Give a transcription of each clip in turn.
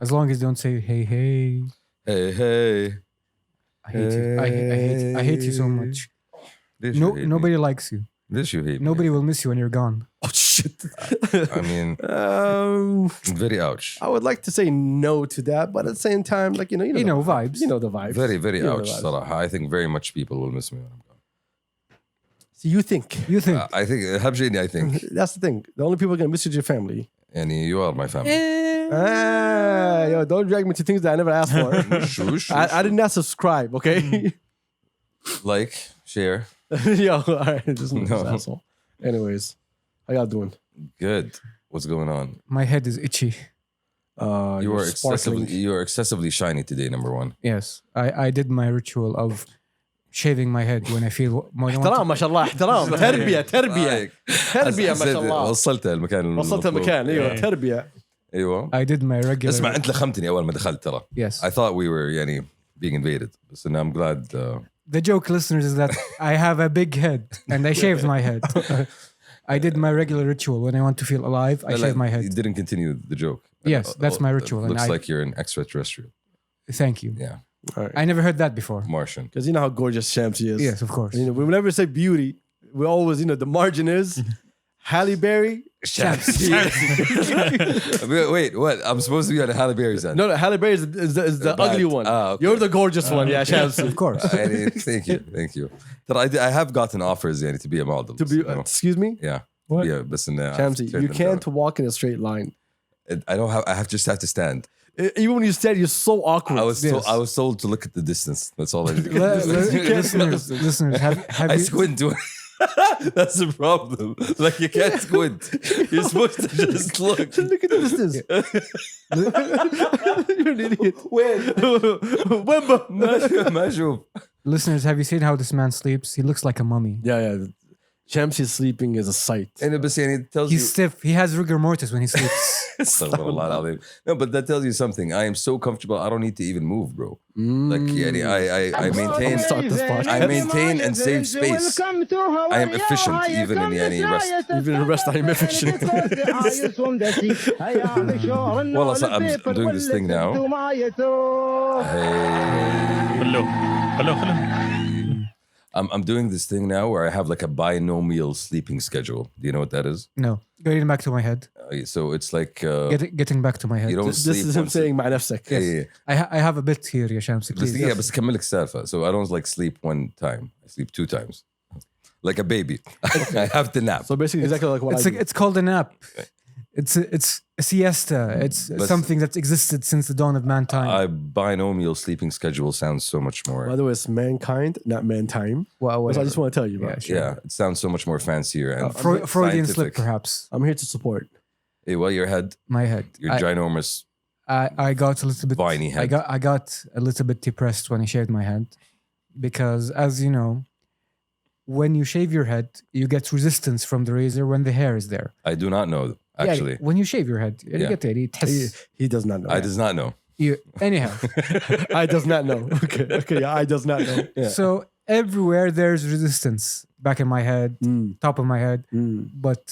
As long as they don't say hey hey. Hey. I hate you. I hate you so much. Nobody likes you. This you hate. Nobody will miss you when you're gone. Oh shit. I mean, very ouch. I would like to say no to that, but at the same time, like you know vibes. You know the vibes. Very, very You know ouch. the vibes. صراحة. I think very much people will miss me when I'm gone. So you think? You think? I think Habjini, I think. That's the thing. The only people gonna miss you is your family. And you are my family. Yo, don't drag me to things that I never asked for. Shush. I did not subscribe. Okay. Like, share. Yo, all right. This No. asshole. Anyways, how y'all doing? Good. What's going on? My head is itchy. You You're are excessively shiny today. Number one. Yes, I did my ritual of shaving my head when I feel more than احترام ما شاء الله احترام تربية Like, تربية ما شاء الله وصلت المكان وصلت المكان ايوه تربية ايوه I did my regular. اسمع انت لخمتني اول ما دخلت ترى. Yes. I thought we were يعني being invaded. So now I'm glad. The joke, listeners, is that I have a big head and I shaved my head. I did my regular ritual when I want to feel alive. I shave my You head. didn't continue the joke. Yes, that's my ritual, and Looks I- like you're an extraterrestrial. Thank you. Yeah, All right. I never heard that before. Martian. Because you know how gorgeous Shamsi is. Yes, of course. You know, whenever we say beauty, we always, you know, the margin is Halle Berry. Wait, what? I'm supposed to be on Halle Berry's end. No, Halle Berry is the Bad. ugly one. Okay. You're the gorgeous one. Yeah, Shamsi. Of course. Thank you. But I have gotten offers يعني, to be a model. To be, you know? excuse me, Yeah. What? Yeah, but Shamsi, you can't walk in a straight line. I don't have. I just have to stand. Even when you stand, you're so awkward. I was told to look at the distance. That's all I did. Listeners, have I you? squint to it. That's the problem. Like you can't squint. You're supposed to just look. Look at the distance. You're an idiot. Wait. Wemba. ما أشوف. Listeners, have you seen how this man sleeps? He looks like a mummy. Yeah. Shamsi sleeping is a sight. And بس يعني it tells He's you. stiff. He has rigor mortis when he sleeps. Astaghfirullah al-Azim. No, but that tells you something. I am so comfortable. I don't need to even move, bro. Like يعني I maintain. Start this podcast. I maintain and save space. I am efficient even in يعني rest. Even in rest, I'm efficient. Well, I'm doing this thing now. Hey. Hello. I'm doing this thing now where I have like a binomial sleeping schedule. Do you know what that is? No, getting back to my head. So it's like Getting back to my head. you don't This sleep. is him once- saying مع نفسك. Yeah. I have a bit here, ya Shamsi, بس please. دقيقة بس كملك السالفة. So I don't like sleep one time. I sleep 2 times. Like a baby. I have to nap. So basically, exactly like what I do. It's called a nap. It's a siesta. It's But- something that's existed since the dawn of mankind. A binomial sleeping schedule sounds so much By more. the way, it's mankind, not man time. Well, That's what I whatever. just want to tell you Yeah, about. sure. Yeah, it sounds so much more fancier and Freudian slip, scientific. perhaps. I'm here to support. Hey, well, your head, My head. your ginormous. I got a little bit. Viney head. I got a little bit depressed when I shaved my head, because as you know, when you shave your head, you get resistance from the razor when the hair is there. I do not know, actually. Yeah, when you shave your head, you Yeah. get it. It has- He does not know. I does not know. anyhow. I does not know. Okay, yeah, I does not know. Yeah. So everywhere there's resistance, back in my head, top of my head, but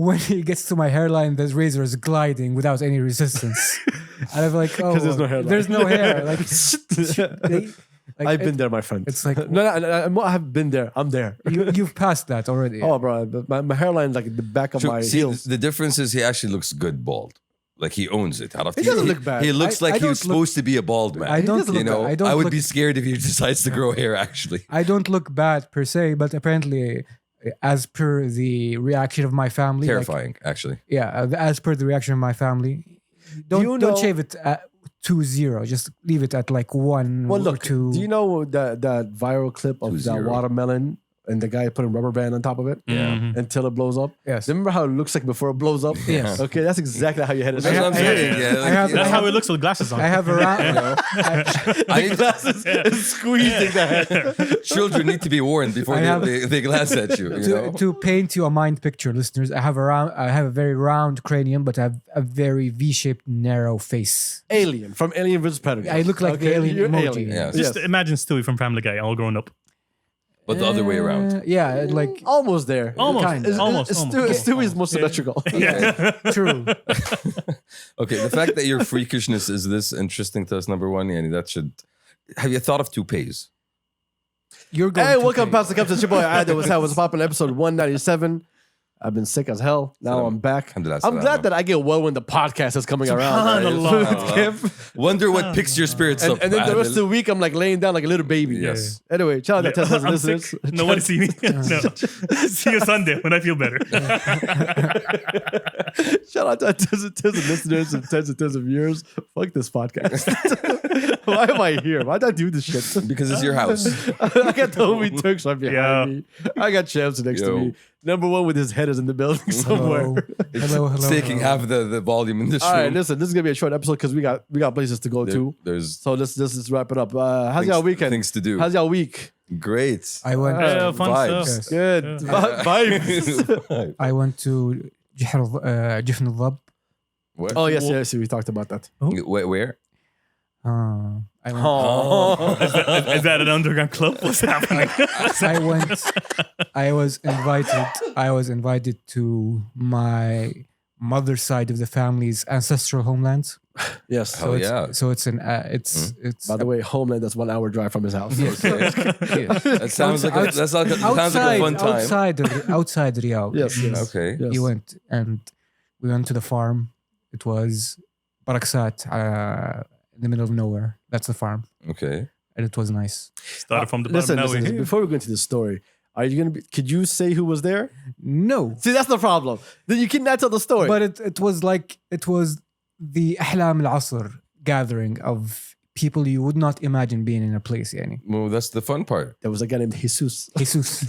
when it gets to my hairline, the razor is gliding without any resistance, and I'm like, oh, 'Cause there's no hairline. There's no hair. Like, I've been there, my friend. It's like no, I have been there. I'm there. you've passed that already. Oh, bro, my hairline's like the back of my See, heels. the difference is he actually looks good bald. Like he owns it. He doesn't look bad. He looks I like don't he's supposed to be a bald man. I don't doesn't You look know, I don't would look- be scared if he decides to grow hair. Actually, I don't look bad per se, but apparently, as per the reaction of my family, like, terrifying. Actually, yeah, as per the reaction of my family, you don't know- shave it at 2-0. Just leave it at like 1 Well, or look, 2. do you know that viral clip of that 2-0. watermelon and the guy putting rubber band on top of it until it blows up? Yes. Remember how it looks like before it blows up? Yes. Okay, that's exactly how you head it. that's what I'm saying. Yeah, I have- That's how it looks with glasses on. I have around. I need glasses is squeezing the head. children need to be warned before I have- they glance at you. You know? To paint you a mind picture, listeners, I have a very round cranium, but I have a very V-shaped, narrow face. Alien from Alien vs Predator. I look like the alien you're emoji. alien. Yes. Just imagine Stewie from Family Guy all grown up. But the other way around. Yeah, like Almost there. Almost. Kinda. Almost. Stewie is more symmetrical. true. Okay, the fact that your freakishness is this interesting to us, number one, yani that should. Have you thought of toupees? You're going Hey, to welcome pay. past the Kabsa. It's your boy Adel. What's happening? What's popping? Episode 197. I've been sick as hell. Now I'm back. Alhamdulillah, I'm glad salama. that I get well when the podcast is coming around. Subhanallah. Wonder what picks your spirits up. And then the rest of Adel. the week, I'm like laying down like a little baby. Yes. Anyway, shout out to 10,000 I'm listeners. sick. No one see me. No. See you Sunday when I feel better. Shout out to tens and tens of listeners and tens of viewers. Fuck this podcast. Why am I here? Why did I do this shit? Because it's your house. I got the homie Turks right behind Yeah. me. I got Shams next to Yo. me. Number one with his head is in the building somewhere. Hello. It's taking half the volume in this All right, room. listen, this is gonna be a short episode because we got places to go to. There's So let's wrap it up. How's y'all weekend? things to do. How's y'all week? Great. I went. Fun Vibes. stuff. Yes. Good. Vibes. I went to جفن الضب. Where? Oh yes, we talked about that. Where? I went. Oh. Is that an underground club? What's happening? I went. I was invited to my mother's side of the family's ancestral homeland. Yes. Hell yeah. So it's an it's By the way, Homeland, that's 1 hour drive from his house. That sounds like a, that sounds like a fun time. outside Riyadh. Yes. Okay. Yes. He went and we went to the farm. It was Baraksat in the middle of nowhere. That's the farm, Okay. and it was nice. Started from the bottom. Listen, Now we're listen, here. before we go into the story, are you gonna be? Could you say who was there? No, See, that's the problem. Then you cannot tell the story. but it was the Ahlam al-Asr gathering of people you would not imagine being in a place. Yani. Well, that's the fun part. there was a guy named Jesus. Jesus.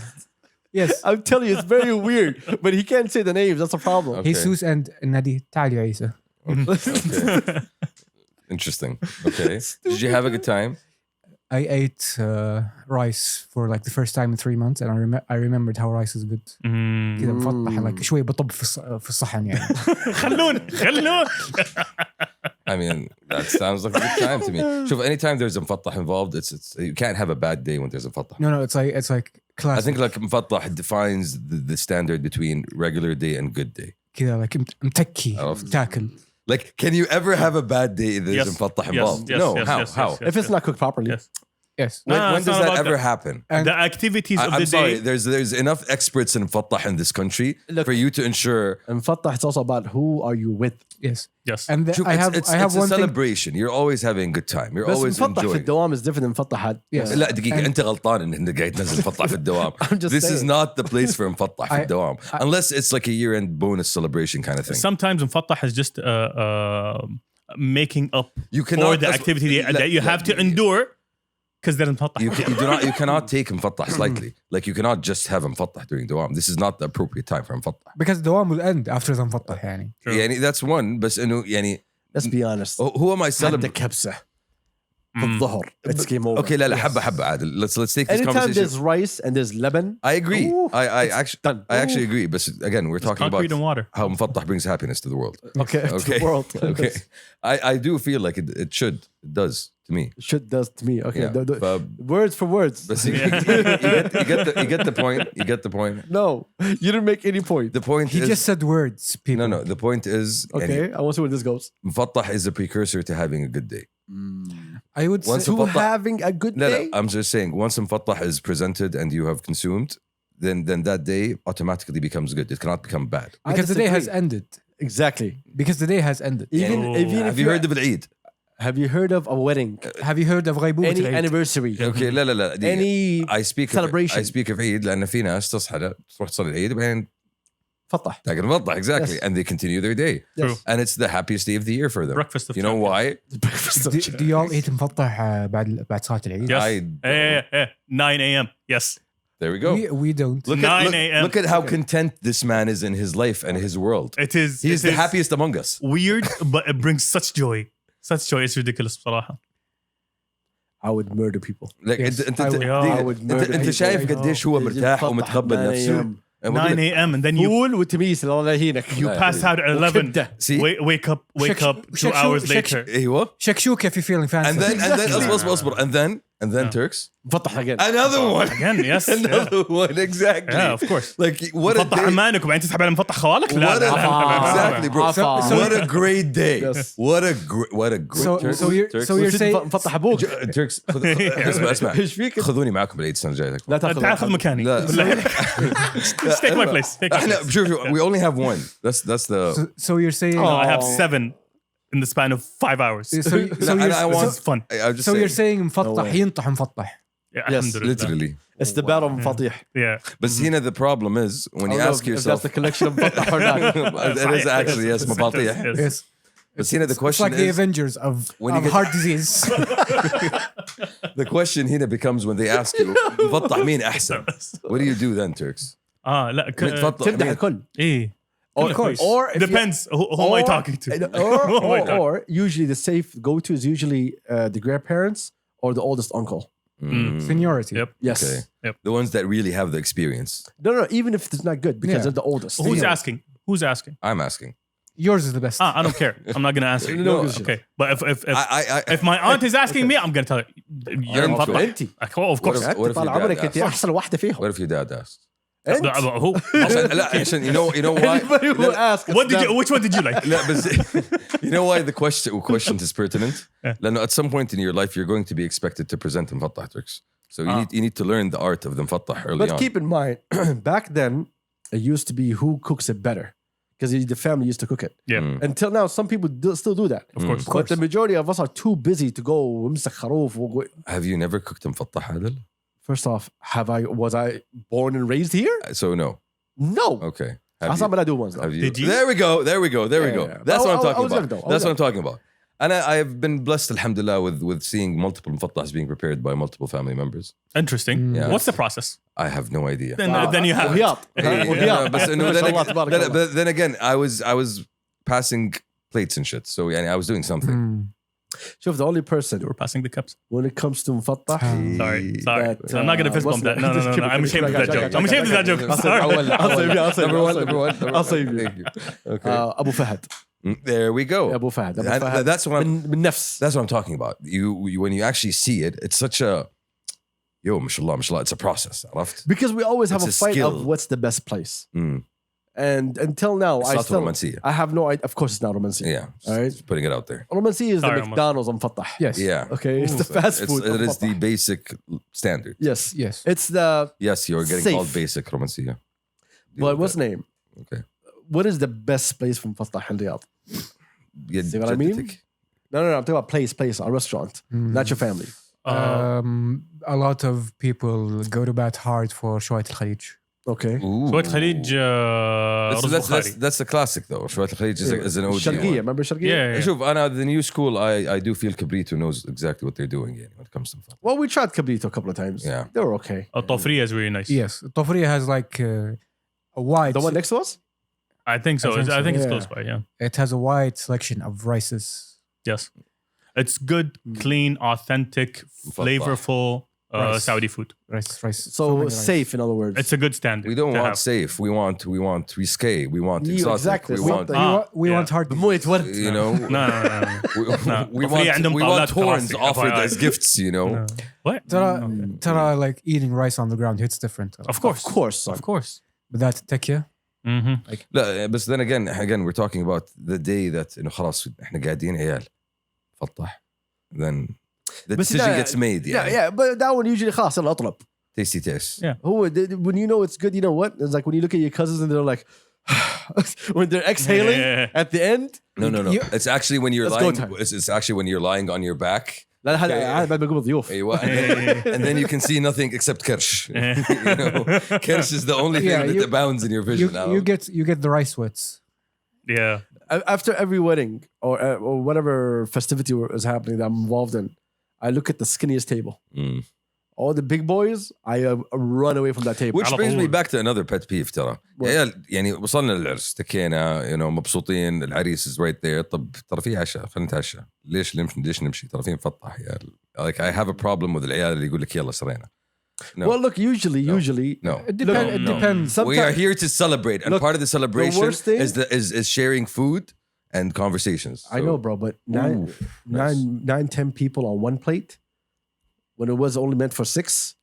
Yes. I'm telling you, it's very weird, but he can't say the names. That's a problem. Okay. Jesus and Nadi Talia Isa. Okay. Interesting. Okay. Did you have a good time? I ate rice for like the first time in 3 months, and I remembered how rice is good. كذا مفطح like شوي بطب في الصحن يعني. خلون. I mean, that sounds like a good time to me. So anytime there's a mfattah involved, it's you can't have a bad day when there's a mfattah. No, it's like classic. I think like mfattah defines the standard between regular day and good day. كذا like متكي تاكل. Like, can you ever have a bad day if there's Yes. a mfattah Yes, involved? yes, no. yes, How? yes, How? yes, If it's not cooked properly. Yes. Yes. When, No, when it's does not that about ever that. happen? And The activities of I'm the sorry. day. There's enough experts in mfattah in this country Look. for you to ensure. And Fattah, it's also about who are you with. yes. Yes. And It's I have it's a one thing. celebration. You're always having a good time. You're بس always مفطح في enjoying. الدوام is different than مفطح. Yes. لا دقيقة أنت غلطان إن أنت قاعد تنزل مفطح في الدوام. I'm just This is saying. not the place for مفطح في الدوام. Unless it's like a year-end bonus celebration kind of thing. Sometimes Mfattah is just making up You for cannot the activity that you have to endure because there's Mfattah. You cannot take مفطح slightly. Like you cannot just have مفطح during دوام. This is not the appropriate time for مفطح. Because the one will end after the مفطح يعني. يعني that's one. بس إنه يعني Let's be honest. who am I عند celebrating? كبسة في الظهر. It's game over. Okay, لا لا حبة حبة عادل. Let's take this Anytime conversation. there's rice and there's lemon. I agree. Ooh, I it's done. actually agree. But again, we're talking about concrete and water. how مفطح brings happiness to the world. Okay. To Okay. the world. Okay. I do feel like it should. It does to me. Shit does to me. Okay. Yeah. Words for words. But see, you get the point. You get the point. No, you didn't make any point. The point He is just said words, people. no. The point is Okay. I want to see where this goes. مفطح is a precursor to having a good day. I would Once say a- To مفطح- having a good No, day. I'm just saying once مفطح is presented and you have consumed, then that day automatically becomes good. It cannot become bad. I because the day has disagree. ended. Exactly. Because the day has ended. Even Oh. even if Have you heard of العيد? have you heard of a wedding? Have you heard of غيبوبة Any العيد? anniversary? Okay, لا. Any I speak celebration. I speak of عيد لأن في ناس تصحى تروح تصلي العيد وبعدين فتح. تاكل مفطح exactly Yes. and they continue their day. True. And it's the happiest day of the year for them. Breakfast of You know champions. why? Breakfast of Do y'all eat مفطح بعد صلاة العيد? Yes. I- 9 a.m. Yes. There we go. We don't. Look 9 a.m. Look at how content this man is in his life and his world. It is. He's it the is happiest among us. Weird, but it brings such joy. Such joy. It's ridiculous بصراحة. I would murder people. Like Yes, انت I would- I would murder انت people. شايف قديش هو مرتاح ومتقبل نفسه. 9 a.m. and then you فول وتميس الله يهينك. you pass out at 11. وكبدة. See? Wake up 2 شك- hours شك- later. ايوه. شكشوكة if you're feeling fancy. And then اصبر and then And then Turks. مفطح again. Another one. Again, yes. Another one, exactly. Yeah, of course. Like, what a مفطح day. عمانك وبعدين تسحب على مفطح خوالك لا What a, لا exactly, bro. So- What a great day. Yes. What a great. So you're saying مفطح ابوك. Turks. اسمع. ايش فيك؟ خذوني معكم بالعيد السنة الجاية. لا تاخذ تعال خذ مكاني لا. بالله عليك. Just take my place. Take my احنا place. شوف we only have one. That's the. so you're saying I have 7 in the span of 5 hours. I want. It's fun. I just so you're saying. saying مفطح ينطح مفطح. Yeah, Yes, alhamdulillah. Literally. It's the battle مفطيح. Yeah. But هنا the problem is when you ask If yourself. that's the collection of مفطح or not. It is actually yes, مباطيح. Yes. Yes. But هنا the It's question like the is. Avengers of When you get- heart disease. The question هنا becomes when they ask you مفطح مين أحسن. What do you do then, Turks? لا متفطح تمدح مين؟ الكل. ايه Or if you- depends who am I talking to. Or usually the safe go-to is usually the grandparents or the oldest uncle. Seniority. Yep. Yes. Okay. The ones that really have the experience. No, even if it's not good because Yeah. they're the oldest. Who's Yeah. asking? Who's asking? I'm asking. Yours is the best. I don't care. I'm not gonna answer. No, Okay. But I if my aunt is asking me, I'm gonna tell her you're أنت. مفطح. أنت. Of course. What if طال your dad عمرك انت asks? احسن واحده فيهم. What if your dad asked? أنت. Who? لا عشان you know why? Anybody who asks. What did you? Which one did you like? لا بس you know why the question is pertinent? لأنه at some point in your life you're going to be expected to present مفطح tricks. So you need to learn the art of the مفطح early But on. keep in mind, back then, it used to be who cooks it better. Because the family used to cook it. Yeah. Until now, some people still do that. Of course. But the majority of us are too busy to go ومسك خروف. Have you never cooked مفطح عادل? First off, was I born and raised here? So no. No. Okay. That's not what I do once though. Have you? Did you? There we go. There we go. There we Yeah, go. yeah. That's what I'm I talking was about. young though. That's what I'm talking about. And I have been blessed, alhamdulillah, with seeing multiple مفطحs being prepared by multiple family members. Interesting. Yeah. What's the process? I have no idea. Then you have. وهياط. Hey, وهياط. بس إنه ما شاء الله تبارك الله. but then again, I was passing plates and shit. So يعني I was doing something. شوف, the only person We're passing the cups. when it comes to مفطح. Sorry. That, I'm not gonna fist bump that. No. I'm ashamed of that joke. I'm ashamed of that joke. I'm sorry. Number one. I'll save you. Thank you. Okay. أبو فهد. There we go. أبو فهد. أبو And فهد. that's what I'm. من نفس. That's what I'm talking about. You when you actually see it, it's such a mashallah, it's a process. عرفت? Because we always have It's a a fight skill. of what's the best place. Mm. And until now, It's not romansiah. I have no idea. Of course, it's not romansiah. Yeah. All right. Just putting it out there. Romansiah is the Sorry, McDonald's مفطح. Yes. Yeah. Okay, it's the fast food. It is the مفطح. basic standard. Yes, Yes. it's the. Yes, you're getting Safe. called basic romansiah. But what's the name? Okay. What is the best place from مفطح in Riyadh? Yeah, See what I mean? No. I'm talking about place, a restaurant, not your family. A lot of people go to bat hard for شوية الخليج. Okay. شوية خليج رز بخاري. That's the classic though. شوية الخليج is an OG. شرقية, remember شرقية? Yeah. شوف أنا the new school I do feel Cabrito knows exactly what they're doing يعني when it comes to food. Well, we tried Cabrito a couple of times. Yeah. They were okay. الطفرية is really nice. Yes. الطفرية has like a wide. The one next to us? I think so. I think it's Yeah. close by. Yeah. It has a wide selection of rices. Yes. It's good, clean, authentic, flavorful Rice. Saudi food. Rice. So many rice. safe, in other words. It's a good standard. We don't to want have. safe. We want risque. We want Yeah, exotic. exactly. We We want want We yeah. want hard. بموية ورد. you know. No. We طفرية عندهم we want طاولات horns كراسي. offered FYI. as gifts. You know. What? Tara, like eating rice on the ground hits different. Of course. Of course, son. Of course. But that tekia. Mm-hmm. لا بس then again we're talking about the day that إنه خلاص إحنا قاعدين عيال فطح then the بس decision لا- gets made Yeah, يعني yeah, but that one usually خلاص يلا اطلب. tasty taste. Yeah. When you know it's good, you know what? It's like when you look at your cousins and they're like, when they're exhaling Yeah. at the end. No. You- It's actually when you're Let's go lying. time. It's actually when you're lying on your back. لا هذا بعد ما يقوم الضيوف. أيوة. And then you can see nothing except kirsch. You know, kirsch is the only thing Yeah, that you- abounds in your vision now. You get the rice sweats. Yeah. After every wedding or whatever festivity is happening that I'm involved in, I look at the skinniest table. Mm. All the big boys, I run away from that table. Which على brings me طول. back to another pet peeve ترى. عيال يعني وصلنا للعرس تكينا you know مبسوطين العريس is right there طب ترى في عشاء خلينا نتعشى ليش نمشي ترى في مفطح عيال. Like I have a problem with العيال اللي يقول لك يلا سرينا. No. Well, look, usually, No. It No. depends. We are here to celebrate, and Look, part of the celebration worst thing- is sharing food and conversations. I know, bro, but nine, 10 people on one plate. when it was only meant for 6.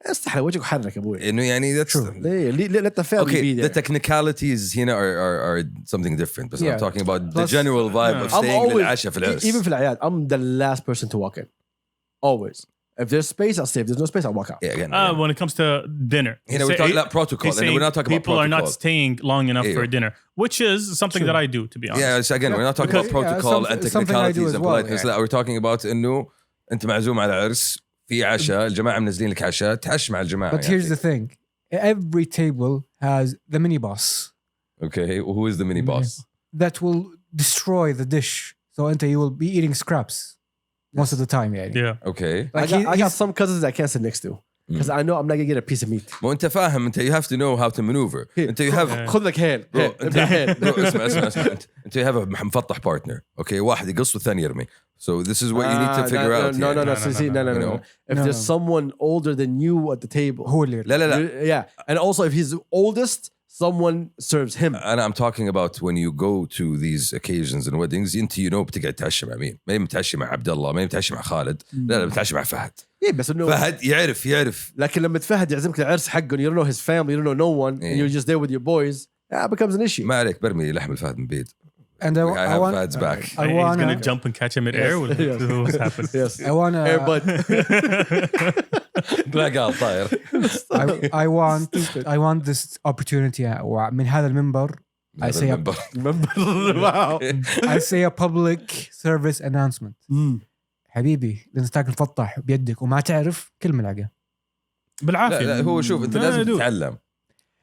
استحي وجهك حرك يا ابوي. إنه يعني that's let the family be okay. there. The technicalities هنا are something different. But I'm Yeah. talking about the Plus, general vibe of staying للعشاء في العرس. Even في الأعياد, I'm the last person to walk in. Always. If there's space, I'll stay. If there's no space, I'll walk out. Yeah, again. When it comes to dinner, You know, we're talking about protocol. he's And we're not talking about people protocol. are not staying long enough for Yeah. dinner, which is something that I do, to be honest. Yeah, so again, we're not talking about Because- protocol and something I do technicalities as and well, politeness. yeah. لا, we're talking about إنه أنت معزوم على عرس في عشاء الجماعة منزلين لك عشاء تعش مع الجماعة. But here's the thing. Every table has the mini boss Okay, who is the mini boss? that will destroy the dish. So you will be eating scraps most of the time. Yeah. Okay. Like I got he's- some cousins I can't sit next to because I know I'm not gonna get a piece of meat. ما أنت فاهم أنت you have to know how to maneuver. أنت you have خذ لك هيل. Bro, اسمع انت you have a مفطح partner. Okay, واحد يقص والثاني يرمي. So this is what you need to figure out. No, here. no. If No, there's no. someone older than you at the table, هو اللي لا لا لا. yeah, and also if he's oldest, someone serves him. I'm talking about when you go to these occasions and weddings انت بتقعد تعشى مع مين؟ ما هي متعشى مع عبد الله، ما هي متعشى مع خالد، لا بتعشى مع فهد. Yeah, بس انه فهد يعرف. لكن لما تفهد يعزمك العرس حقه, you don't know his family, you don't know no one, and Yeah. you're just there with your boys, it becomes an issue. ما عليك برمي لحم الفهد من بيت. and I I have want Fahad's back. I He's wanna gonna jump and catch him in air. What's happening? Yes. I wanna Air bud. لا قال طاير. I want this opportunity من هذا المنبر I say a, Wow. I say a public service announcement. حبيبي لازم تاكل فطح بيدك وما تعرف كل ملعقة. بالعافية. لا هو شوف انت لازم تتعلم.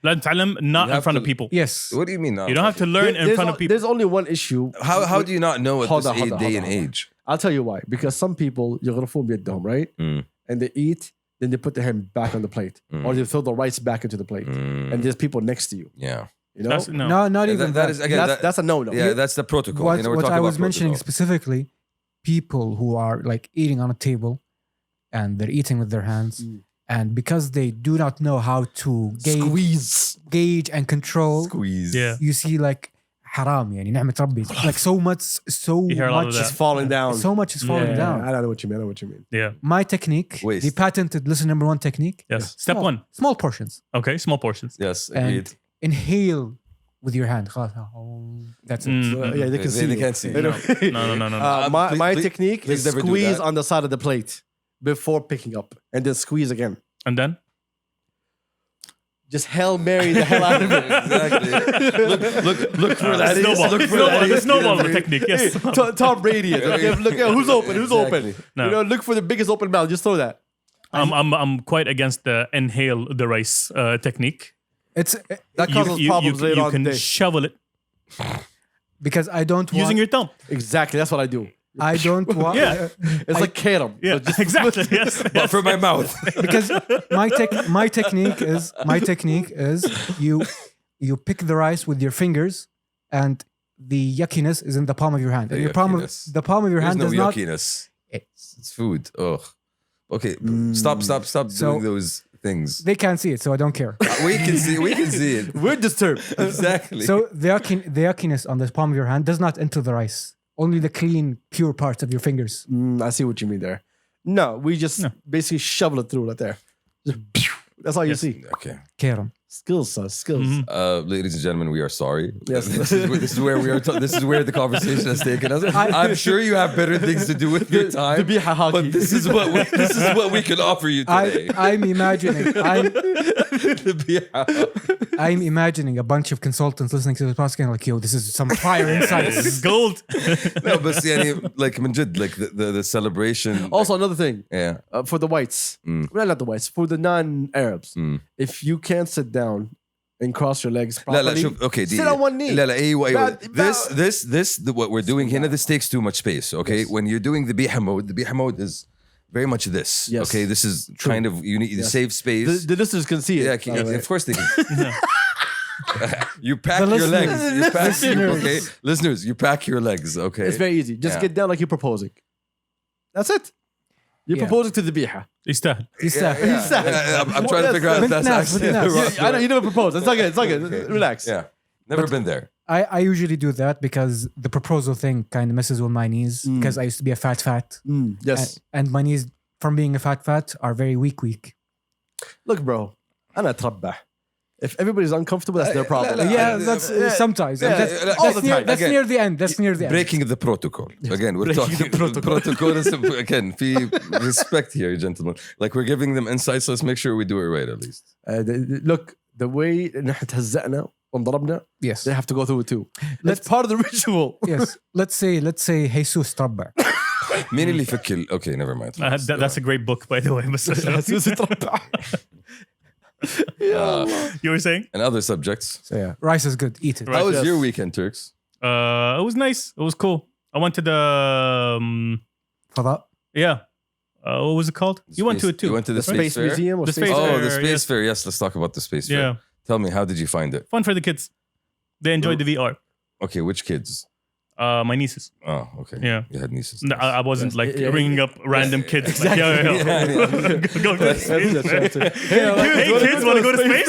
لا تتعلم not You in have front of to- people. Yes. What do you mean? You don't have to learn in front of people. There's only one issue. How do you not know at Hold this on, day hold and on. age? I'll tell you why. Because some people يغرفون بيدهم, right? And they eat, then they put their hand back on the plate, or they throw the rice back into the plate, and there's people next to you. Yeah. You know, That's, no. No, not even That is again. that's a no-no. Yeah, that's the protocol. What, You know, we're what talking I was about mentioning protocol. specifically, people who are like eating on a table and they're eating with their hands, and because they do not know how to gauge and control, Squeeze. Yeah. you see like haram يعني نعمة ربي, like so much You hear a lot of It's that. falling down. so much is falling Yeah, down. I don't know what you mean. I know what you mean. Yeah. My technique, Waste. the patented listen number 1 technique, Yes. Step small, 1. small portions, Okay. Small portions. Yes, agreed. and inhale with your hand. That's it. Yeah, they can see. They can't see. You know? No. My Please- technique please is never do squeeze that. on the side of the plate before picking up, and then squeeze again. And then? Just Hail Mary the hell out of it. Exactly. Look for that. Snowball. Look for that. The snowball technique. Yes. Tom Brady. Okay, look at who's open. Who's open? No. You know, look for the biggest open mouth. Just throw that. I'm quite against the inhale the rice technique. It's That causes problems later you on in can the day. shovel it because I don't want. using your thumb. Exactly. That's what I do. I don't want. Yeah. It's like Karam. Yeah, exactly. Yes. But for my mouth. Because my technique is you pick the rice with your fingers, and the yuckiness is in the palm of your hand. And The the yuckiness. palm of your There's hand no does not. yuckiness. It's food. Ugh. Okay. Stop doing those things. They can't see it, so I don't care. We can see it. We're disturbed. Exactly. So the yuckiness on the palm of your hand does not enter the rice. Only the clean, pure parts of your fingers. I see what you mean there. No, we just basically shovel it through right there. Just, that's all you see. Okay. Kerem. Skills, son. Skills. Ladies and gentlemen, we are sorry. Yes. this is where we are. This is where the conversation has taken us. I'm sure you have better things to do with your time. To be hockey. But this is what we can offer you today. I'm imagining a bunch of consultants listening to the podcast and like, yo, this is some fire insights. This is gold. No, but يعني, like من جد, like the celebration. Also, another thing. Yeah. For the whites. Well, not the whites. For the non-Arabs. If you can't sit down and cross your legs properly, لا شوف okay sit on one knee. لا أيوة Bad- what we're doing here, this takes too much space. Okay, Yes. when you're doing the biha mode is very much this. Yes. Okay, this is kind of you need to save space. The listeners can see it. Yeah, by the way. of course they can. You pack The your legs. listeners. You pack Listeners. okay, listeners. You pack your legs. Okay, It's very easy. Just Yeah. get down like you're proposing. That's it. You're Yeah. proposing to the biha. يستاهل. I'm trying to figure out if that's Yes. actually Yes. the right- I know you never proposed. It's not good. It's not good. Okay. Relax. Yeah, never been there. I usually do that because the proposal thing kind of messes with my knees because I used to be a fat. Yes. And my knees from being a fat are very weak. Look, bro, أنا أتربح. If everybody's uncomfortable, that's their problem. Yeah, that's sometimes. all the time. That's near the end. That's near the end. Breaking the protocol. Again, we're talking protocol is again. في respect here, gentlemen. Like we're giving them insights. Let's make sure we do it right at least. Look, the way نحن تهزقنا وانضربنا, Yes. they have to go through it too. That's part of the ritual. Yes. Let's say Jesus تربع. مين اللي فك Okay, never mind. That's a great book, by the way. Jesus يتربع. You were saying? And other subjects. So yeah, rice is good. Eat it. Right. How was Yes. your weekend, Turks? It was nice. It was cool. I went to the فضاء. what was it called? You went to it too. You went to the Space space fair? Museum or The Space Space Oh, Fair, the space yes. fair. Yes, let's talk about the space fair. Yeah, Tell me, how did you find it? fun for the kids. They enjoyed the VR. Okay, which kids? My nieces. Oh, okay. Yeah. You had nieces. No, I wasn't like Yeah. ringing up random kids. Like, go to the space. Hey, kids, want to go to space?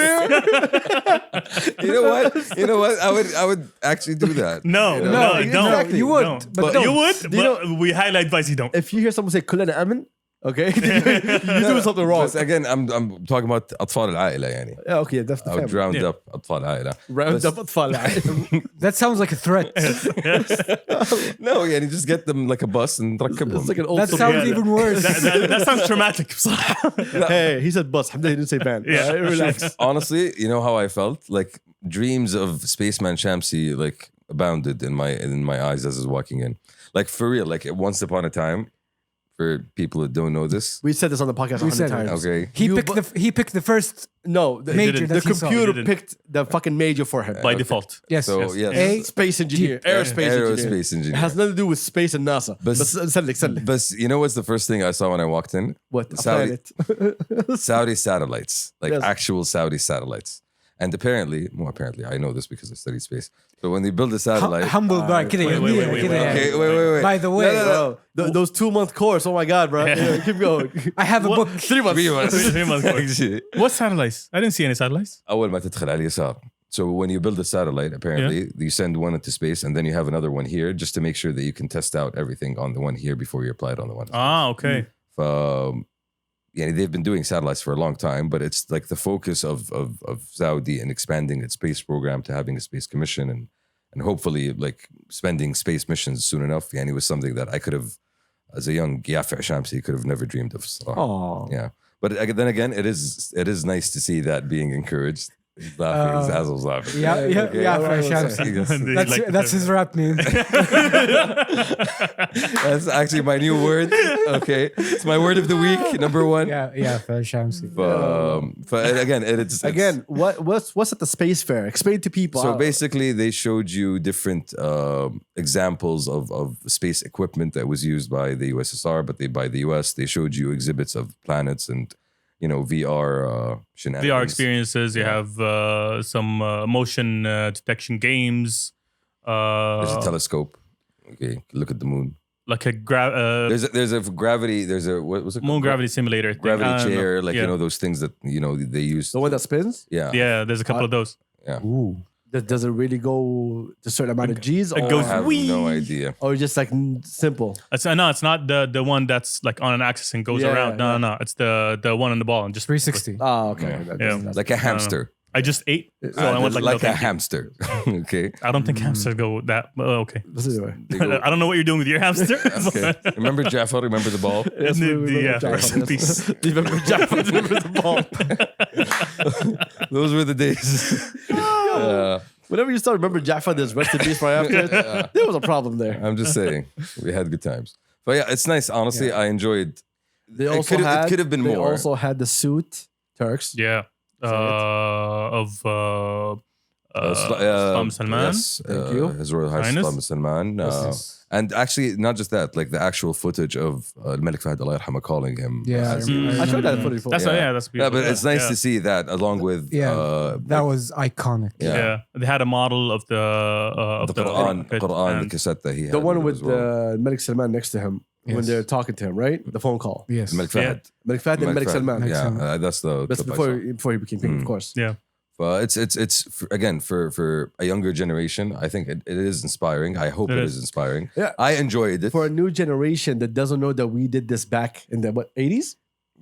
You know what? I would actually do that. No, You know? no, exactly. don't. No, you would, No. but don't. You would, Do you but we highlight advice you don't. If you hear someone say كلنا أمن, okay, you're doing something wrong. But again, I'm talking about أطفال العائلة يعني. Yeah, okay, that's the I would family. round Yeah. up أطفال العائلة. Round up أطفال. That sounds like a threat. No, يعني just get them like a bus and نركبهم. It's like an old That song. sounds Yeah. even worse. That sounds traumatic. Hey, he said bus. Hamza, he didn't say van. Yeah. Alright, relax. Honestly, you know how I felt? Like dreams of Spaceman Shamsi like abounded in my eyes as I was walking in. Like for real, like once upon a time, for people that don't know this. We said this on the podcast We 100 said it. times. Okay. He picked the first. No, the Major that he saw. computer He didn't. picked the fucking major for him. By default. Yes. So yes. A. Space engineer, aerospace engineer. Aerospace engineer. It has nothing to do with space and NASA. But- But سلك. But you know what's the first thing I saw when I walked in? What? A Saudi, planet. Saudi satellites, like Yes. actual Saudi satellites. And apparently, I know this because I studied space. So when they build a satellite, Humble bar كده wait, يرميها wait, كده okay, يعني. wait. By the way, Bro, those 2-month course. Oh my God, bro. Yeah, keep going. I have a book. 3 months. 3 months. 3 months. Actually, What satellites? I didn't see any satellites. أول ما تدخل على اليسار. So when you build a satellite, apparently you send one into space and then you have another one here just to make sure that you can test out everything on the one here before you apply it on the one. Okay. Yeah, they've been doing satellites for a long time, but it's like the focus of Saudi and expanding its space program to having a space commission and hopefully like spending space missions soon enough. Yeah, and it was something that I could have, as a young Yafi Shamsi, could have never dreamed of. Oh. Yeah, but then again, it is nice to see that being encouraged. He's laughing, Zazel's laughing. Yeah, for Shamsi. That's his rap name. That's actually my new word. Okay, it's my word of the week, number one. Yeah, for Shamsi. But again, it's Again, what's at the space fair? Explain to people. So basically, they showed you different examples of space equipment that was used by the USSR, but by the US. They showed you exhibits of planets and VR shenanigans. VR experiences. You have some motion detection games. There's a telescope. Okay, look at the moon. Like a There's a gravity. There's a what was it? moon called? gravity simulator. Thing. Gravity chair, like yeah. those things that they use. the one that spins? Yeah. Yeah, there's a couple of those. Ooh. Does it really go to a certain amount of G's? It or, goes- I have Whee! no idea. or just like simple? It's not the one that's like on an axis and goes Yeah, around. No, yeah. no, it's the one on the ball and just 360. Ah, okay. Yeah. That's- Like a hamster. I just ate, so I went like no, a thank you. hamster. Okay. I don't think hamsters go that. Okay, Anyway. They go- I don't know what you're doing with your hamster. okay. Remember Jaffa? Remember the ball? Yes, we remember Yeah, Jaffa, rest in yes. peace. Remember Jaffa, remember the ball. Those were the days. Whenever you start remember Jaffa, there's rest in peace right after it. There was a problem there. I'm just saying, we had good times. But yeah, it's nice. Honestly, I enjoyed. They It also could have- had it could have been they more. also had the suit Turks. Yeah, of Sultan Salman. Yes, Thank you. His Royal Highness Highness. Sultan Salman. And actually, not just that, like the actual footage of Malik Fahd Allah yarhamah calling him. Yeah, as- I tried that footage before. That's that's Yeah, beautiful. but it's nice yeah. to see that along with That was iconic. Yeah. Yeah, they had a model of the the Quran, pit the and- cassette that he had. The one it with as well. Malik Salman next to him when Yes. they're talking to him, right? The phone call. Yes. Malik Yeah. Fahd. Malik Fahd and Malik Fahd. Salman. Malik Yeah, Salman. that's the That's clip I saw. before he became king, of course. Yeah. Again for a younger generation. I think it is inspiring. I hope it is inspiring. Yeah. I enjoyed it. For a new generation that doesn't know that we did this back in the 80s?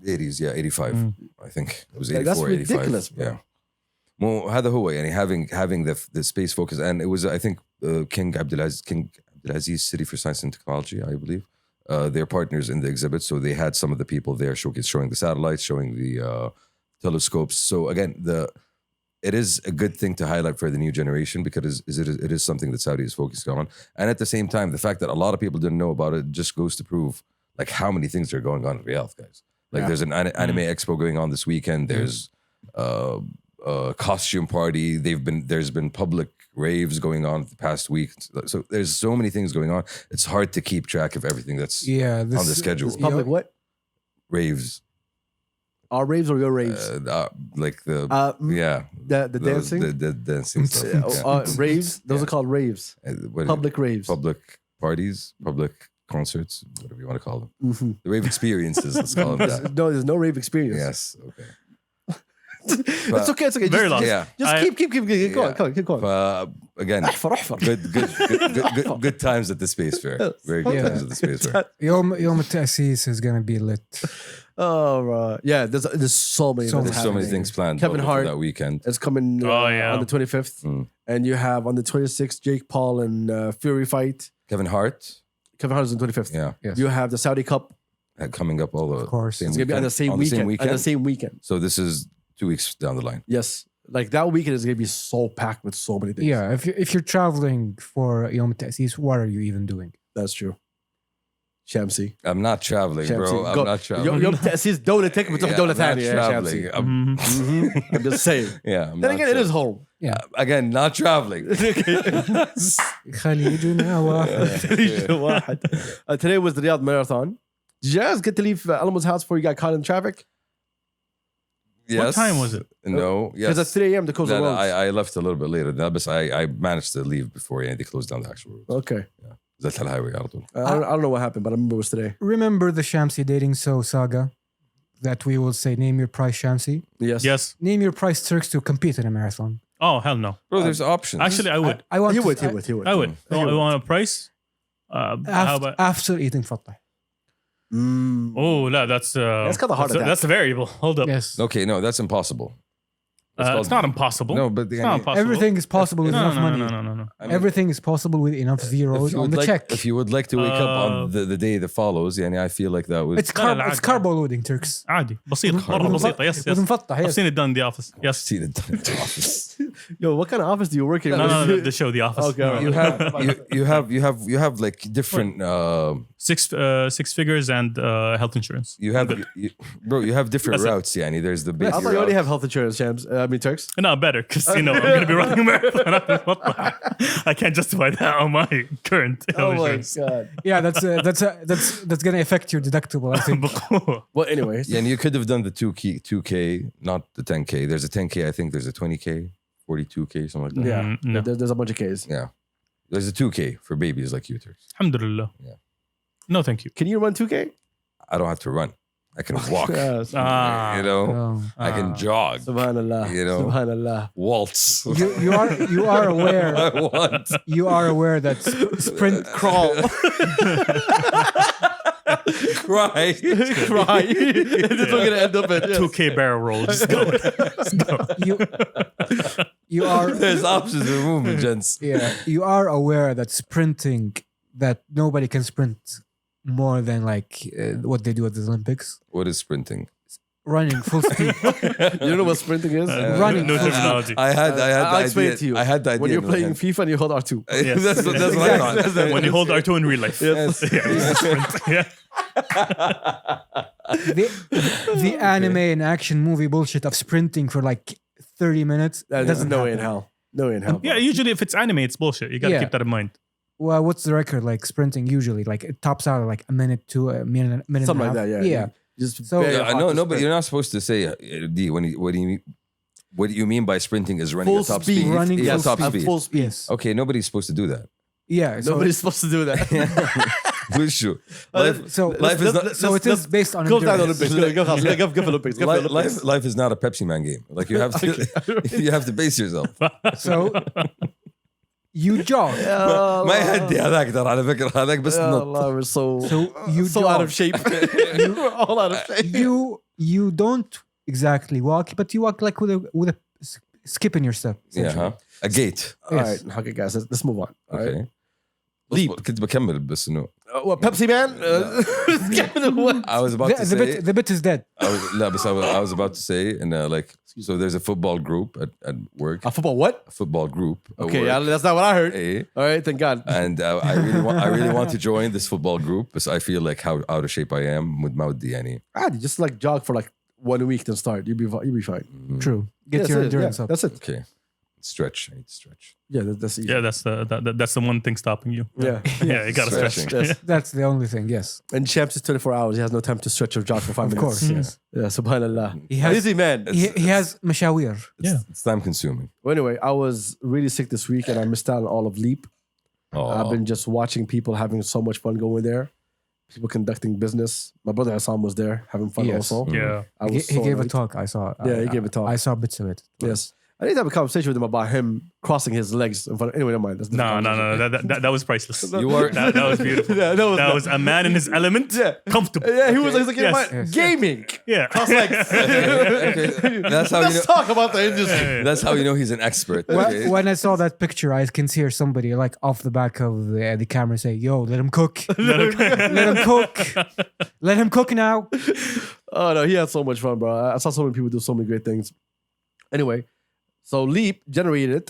80s, yeah, 85. I think it was 84, That's 85. ridiculous, bro. Yeah. Well, هذا هو يعني having the space focus, and it was I think King Abdulaziz City for Science and Technology, I believe. They're partners in the exhibit, so they had some of the people there showing the satellites, showing the telescopes. So again, it is a good thing to highlight for the new generation because it is something that Saudi is focused on, and at the same time, the fact that a lot of people didn't know about it just goes to prove like how many things are going on in Riyadh, guys. Like there's an anime expo going on this weekend. There's costume party. There's been public raves going on the past week. So there's so many things going on. It's hard to keep track of everything that's on the schedule. Public what? Raves. Our raves or your raves? Like the the dancing? The dancing stuff. Raves? Those are called raves. Public raves. Public parties, public concerts, whatever you want to call them. The rave experiences, let's call them that. No, there's no rave experience. Yes, okay. It's okay. Very long. Just keep going. Again, good times at the Space Fair. Very good times at the Space Fair. يوم التأسيس is gonna be lit. Oh, yeah. There's so many. There's so many things planned. Kevin Hart for that weekend. It's coming on the 25th, and you have on the 26th Jake Paul and Fury fight. Kevin Hart. Kevin Hart is on the 25th. Yeah. Yes. You have the Saudi Cup. Coming up all the Of course. same It's gonna be on the same weekend. On the same weekend. So this is 2 weeks down the line. Yes, like that weekend is gonna be so packed with so many things. Yeah, if you're traveling for يوم التأسيس, what are you even doing? That's true. Shamsi. I'm not traveling, bro. Shamsi. I'm not traveling. يوم التأسيس دولة تك بتروح دولة ثانية يا traveling. شامسي. I'm just saying. Yeah. Then again, it is home. Yeah. Again, not traveling. خليجنا واحد. Today was the Riyadh Marathon. Did you guys get to leave Alamo's house before you got caught in traffic? Yes. What time was it? No. Yes. Because at 3 a.m. the coastal roads. I left a little bit later. But I managed to leave before they closed down the actual roads. Okay. Yeah. That's the highway على طول. I don't know what happened, but I remember it was today. Remember the Shamsi dating so saga that we will say name your price Shamsi? Yes. Yes. Name your price Turks to compete in a marathon. Oh, hell no. Bro, there's options. Actually, I would. I want He to- would. I would. I want a price. How about? after eating fatah. Oh, no, that's got a heart attack. That's a variable. Hold up. Yes. Okay, no, that's impossible. It's not impossible. No, but it's not impossible. Everything is possible with enough money. No. I mean, Everything is possible with enough zeros on the check. If you would like to wake up on the day that follows, I feel like that would. It's carbo loading, Turks. عادي بسيط مرة بسيطة. Yes. With مفطح, I've yes. seen it done in the office. Yes. see the office. Yo, what kind of office do you work in? No, the show, The Office. Okay, all right. You have like different. Six figures and health insurance. Bro, you have different That's it. routes. There's the I basic thought you already route. have health insurance, Shams. I mean, Turks. No, better because I'm going to be running a marathon. I can't justify that on my current health insurance. God. Yeah, that's gonna affect your deductible, I think. Well, anyways. Yeah, and you could have done the 2K, not the 10K. There's a 10K. I think there's a 20K, 42K, something like that. Yeah. No. There's a bunch of Ks. Yeah. There's a 2K for babies like you, Turks. Alhamdulillah. Yeah. No, thank you. Can you run 2K? I don't have to run. I can walk. Yes. I can jog. Subhanallah. Subhanallah. Waltz. You are aware. I want. You are aware that sprint Crawl. Cry. Cry. This is going to end up at 2K barrel roll. Just go. you are. There's options for movement, gents. Yeah, you are aware that sprinting, that nobody can sprint more than what they do at the Olympics. What is sprinting? Running full speed. You know what sprinting is? Running. No terminology. I had I'll the explain idea. it to you. I had the idea. When you're in my playing head. FIFA and you hold R2. Yes. That's what I thought. When you hold R2 in real life. Yes. Yeah. The anime and action movie bullshit of sprinting for 30 minutes. There's doesn't no way in happen. hell. No way in hell. Yeah, usually if it's anime, it's bullshit. You gotta Yeah. keep that in mind. Well, what's the record? Sprinting usually, it tops out at a minute to a minute Something and a like half. that, yeah. Yeah. Just So- very Yeah, I hard know, to no, but sprint. you're not supposed to say D. What do you mean by sprinting is running Full at top speed. speed? Running yeah, full top speed. speed. Full speed. Yes. Okay, nobody's supposed to do that. Yeah. So Nobody's supposed to do that. وشو life So life is not so it is based on Close down endurance. Olympics. Give Olympics. life is not a Pepsi Man game. Like you have to you have to pace yourself. So you jog. ما يهدي هذاك ترى على فكرة هذاك بس نط. Allah, we're So you so out jog. of shape. We're all out of shape. You don't exactly walk, but you walk like with a skip in your step. Yeah, huh? A gate. All right, okay, guys, let's move on. All right. Okay. Leap. كنت بكمل بس إنه What, Pepsi Man? I was about to say The bit is dead. I was about to say and like so there's a football group at work. A football what? A football group. At Okay, work. yeah, that's not what I heard. Eh? All right, thank God. And I really want to join this football group because I feel like how out of shape I am with Maudi yani. You just like jog for like 1 week then start. You'll be fine. True. Get That's your it, endurance yeah, up. That's it. Okay. Stretch. I need to stretch. Yeah, that's easy. Yeah, that's the one thing stopping you. Yeah. Yeah, you gotta stretch. Stretching. Yes. That's the only thing. Yes. And Champs is 24 hours. He has no time to stretch or jog for 5 minutes. Of course. Yes. Yeah, subhanallah. He has- Busy man. He has mashawir. It's time consuming. Well, anyway, I was really sick this week and I missed out on all of Leap. Oh, I've been just watching people having so much fun going there. People conducting business. My brother Hassan was there having fun Yes. also. Yeah. I was He so gave a annoyed. talk. I saw. Yeah, he gave a talk. I saw bits of it. Yes. I need to have a conversation with him about him crossing his legs in front of, anyway, never mind. That's No. That was priceless. you are That was beautiful. Yeah, That was a man in his element. Yeah. Comfortable. Yeah, he was like, Yes. man, gaming. Yeah. Cross legs. okay. That's how you Let's know. talk about the industry. That's how you know he's an expert. Okay. When I saw that picture, I can hear somebody like off the back of the camera say, "Yo, let him cook. Let him cook. Let him cook now." Oh no, he had so much fun, bro. I saw so many people do so many great things. Anyway, so Leap generated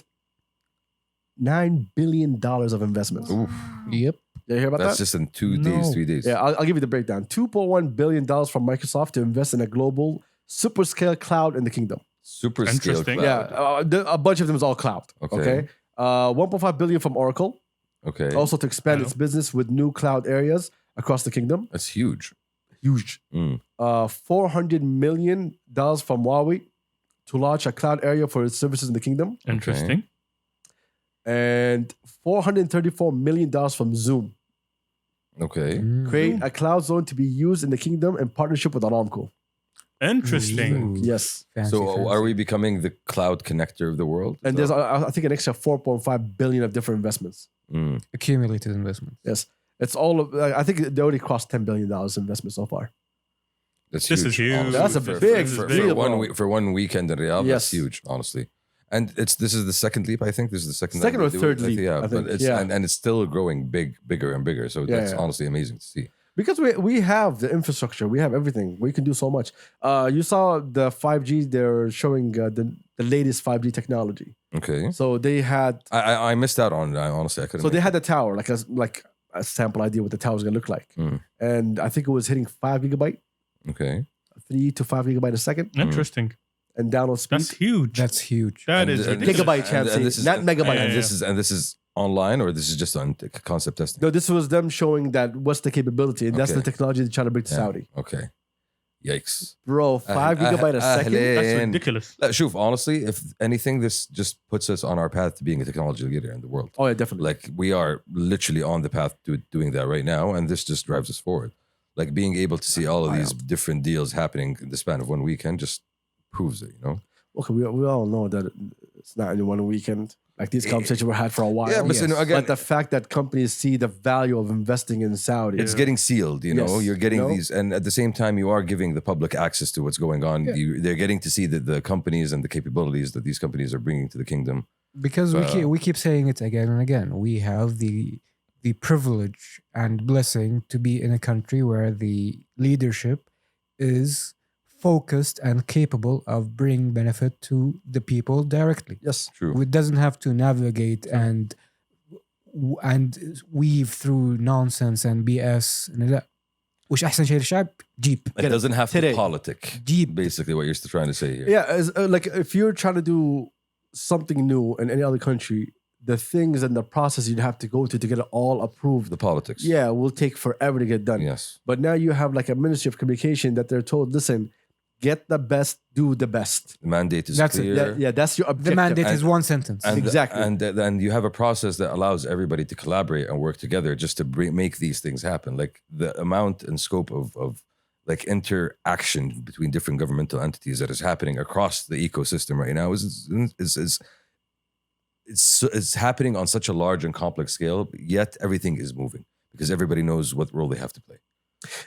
$9 billion of investments. Oof. Yep. Did you hear about That's that? just in 2 days, 3 days. Yeah, I'll give you the breakdown. $2.1 billion from Microsoft to invest in a global super scale cloud in the kingdom. Super scale Interesting. cloud. Yeah, a bunch of them is all cloud. Okay. Okay. 1.5 billion from Oracle, Okay. also to expand its business with new cloud areas across the kingdom. That's huge. Huge. Mm. $400 million from Huawei to launch a cloud area for its services in the kingdom. Interesting. And $434 million from Zoom. Okay. Create a cloud zone to be used in the kingdom in partnership with Aramco. Interesting. Yes. So are we becoming the cloud connector of the world? And there's, I think, an extra 4.5 billion of different investments. accumulated investment? Yes. It's all of, I think they already crossed $10 billion investment so far. That's This huge, is huge. honestly. That's a For- big for, deal, for, one bro. week, for 1 weekend in Riyadh. Yes. That's huge, honestly. And this is the second leap, I think. This is the second Second leap or they do third it. leap, Yeah, I think. but it's Yeah. and it's still growing bigger and bigger. So Yeah, that's yeah. honestly amazing to see. Because we have the infrastructure, we have everything. We can do so much. You saw the 5G, they're showing the latest 5G technology. Okay. So they had, I missed out on it. Honestly, I couldn't. so they had the tower, like a sample idea what the tower is going to look like. And I think it was hitting 5 gigabyte, Okay. 3 to 5 gigabyte a second, Interesting. and download speed. That's huge. That's huge. That is And- ridiculous. Gigabyte, Champsy, this is not megabyte. And this is online, or this is just on concept testing. No, this was them showing that what's the capability, and that's Okay. the technology they're trying to bring to Yeah. Saudi. Okay. Yikes. Bro, 5 gigabyte a second. That's ridiculous. لا, شوف, honestly, if anything, this just puts us on our path to being a technology leader in the world. Oh yeah, definitely. Like we are literally on the path to doing that right now, and this just drives us forward. Like being able to see all of these different deals happening in the span of 1 weekend just proves it, you know? Okay, we all know that it's not in one weekend. Like these conversations were had for a while. Yeah, but Yes. again, But the fact that companies see the value of investing in Saudi. it's getting sealed, you know? Yes. You're getting No. these, and at the same time, you are giving the public access to what's going on. Yeah. They're getting to see the companies and the capabilities that these companies are bringing to the kingdom. Because we keep saying it again and again. We have the privilege and blessing to be in a country where the leadership is focused and capable of bringing benefit to the people directly. Yes. True. It doesn't have to navigate and weave through nonsense and BS. وش أحسن شيء للشعب؟ جيب. It doesn't have Today. to politic. Deep. Basically, what you're trying to say here. Yeah, like if you're trying to do something new in any other country, the things and the process you'd have to go to get it all approved, The politics. will take forever to get done. Yes. But now you have like a Ministry of Communication that they're told, listen, get the best, do the best. The mandate is That's it. clear. Yeah, that's your objective. The mandate And- is one sentence. And Exactly. and then you have a process that allows everybody to collaborate and work together just to make these things happen. Like the amount and scope of like interaction between different governmental entities that is happening across the ecosystem right now is happening on such a large and complex scale. Yet everything is moving because everybody knows what role they have to play.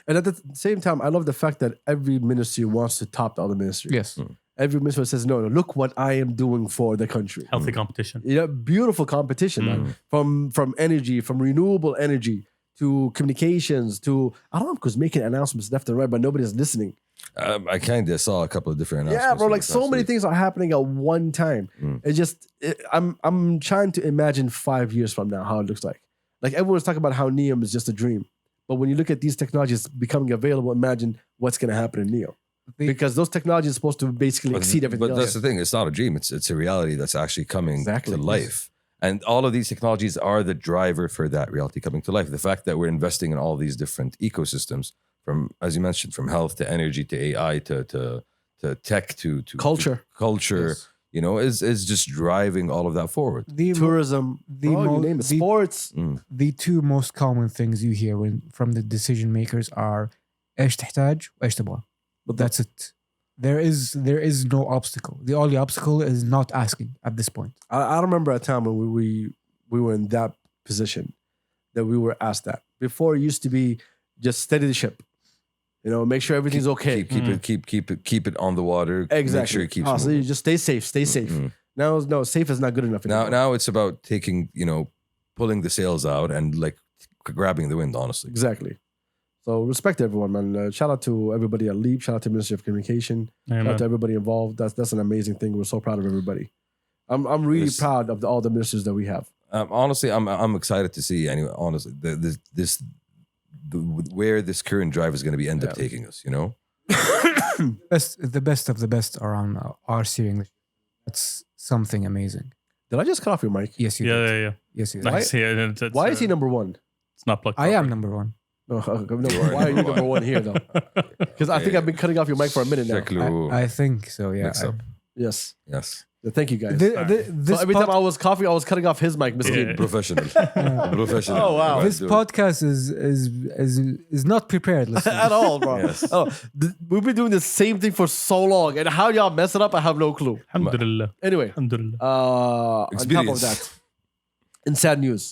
And at the same time, I love the fact that every ministry wants to top the other ministry. Yes. Every ministry says, no, look what I am doing for the country. Healthy competition. You know, beautiful competition, man. From energy, from renewable energy to communications to, I don't know, because making announcements left and right, but nobody's listening. I kind of saw a couple of different announcements. Yeah, bro, in like the so past many week. things are happening at one time. I'm trying to imagine 5 years from now how it looks like. Like everyone's talking about how NEOM is just a dream. But when you look at these technologies becoming available, imagine what's going to happen in NEO. Because those technologies are supposed to basically exceed everything But else. that's the thing. It's not a dream. It's a reality that's actually coming Exactly. to life. And all of these technologies are the driver for that reality coming to life. The fact that we're investing in all these different ecosystems, from, as you mentioned, from health to energy to AI to tech to Culture. culture, Yes. you know, is just driving all of that forward. The Tourism, the bro, you mo- name it. the- Sports. the two most common things you hear from the decision makers are ايش تحتاج وايش تبغى. But that's it. There is no obstacle. The only obstacle is not asking at this point. I remember a time when we were in that position that we were asked that. Before it used to be just steady the ship. You know, make sure everything's okay. Keep it on the water. Exactly. Make sure it keeps So you moving. just stay safe. Stay safe. Now, no, safe is not good enough anymore. Now it's about taking, pulling the sails out and like grabbing the wind, honestly. Exactly. So respect everyone, man. Shout out to everybody at LEAP. Shout out to Ministry of Communication. Shout out to everybody involved. That's an amazing thing. We're so proud of everybody. I'm really Yes. proud of all the ministers that we have. Honestly, I'm excited to see. Anyway, honestly, where this current drive is going to be end up taking us. You know, The best of the best around are steering. That's something amazing. Did I just cut off your mic? Yes, you did. Yeah. Yes, you did. Nice. Yeah, it's, Why is he number one? It's not plugged. I am properly. number one. No, why are you number one here though? Because I think I've been cutting off your mic for a minute now. Shaklu I think so. Yeah. mix up. Yes. Yes, Thank you guys. This So every time I was coughing, I was cutting off his mic. Miskin. Yeah. professional. Professional. Oh, wow. this podcast is not prepared. Listen. At all, bro. Yes. Oh, we've been doing the same thing for so long, and how y'all mess it up, I have no clue. Alhamdulillah. Anyway, Alhamdulillah. on top of Experience. that, in sad news,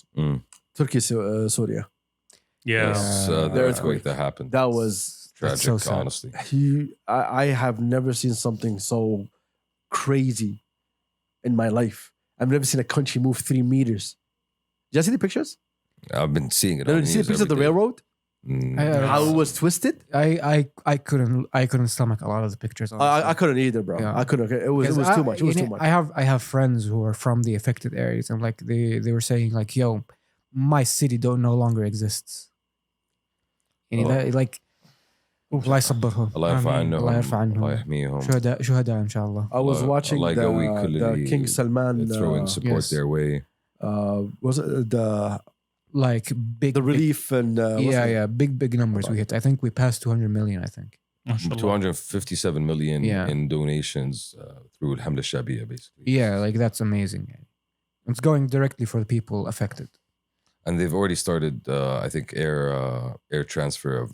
Turkey, Syria. Yeah. Yes, the the earthquake earthquake. that happened. That was Tragic, so sad. honestly. I have never seen something so crazy in my life. I've never seen a country move 3 meters. Did you see the pictures? I've been seeing it. Did on you see the news pictures of the every day. railroad? How it was twisted? I couldn't stomach a lot of the pictures. I couldn't either, bro. Yeah. I couldn't. It was too much. It was too much. I have friends who are from the affected areas, and like they were saying like, "Yo, my city no longer exists." Like, الله يصبرهم. الله يرفع عنهم. الله يرفع عنهم. الله يحميهم. شهداء إن شاء الله. I was Allah- watching Allah يقوي كل the اللي King Salman. throwing support yes. their way. Was it the Like big relief and big numbers we hit. I think we passed 200 million. I think. MashaAllah. 257 million Yeah. in donations through Al-Hamla Shabia, basically. Yeah, like that's amazing. It's going directly for the people affected. And they've already started, I think, air transfer of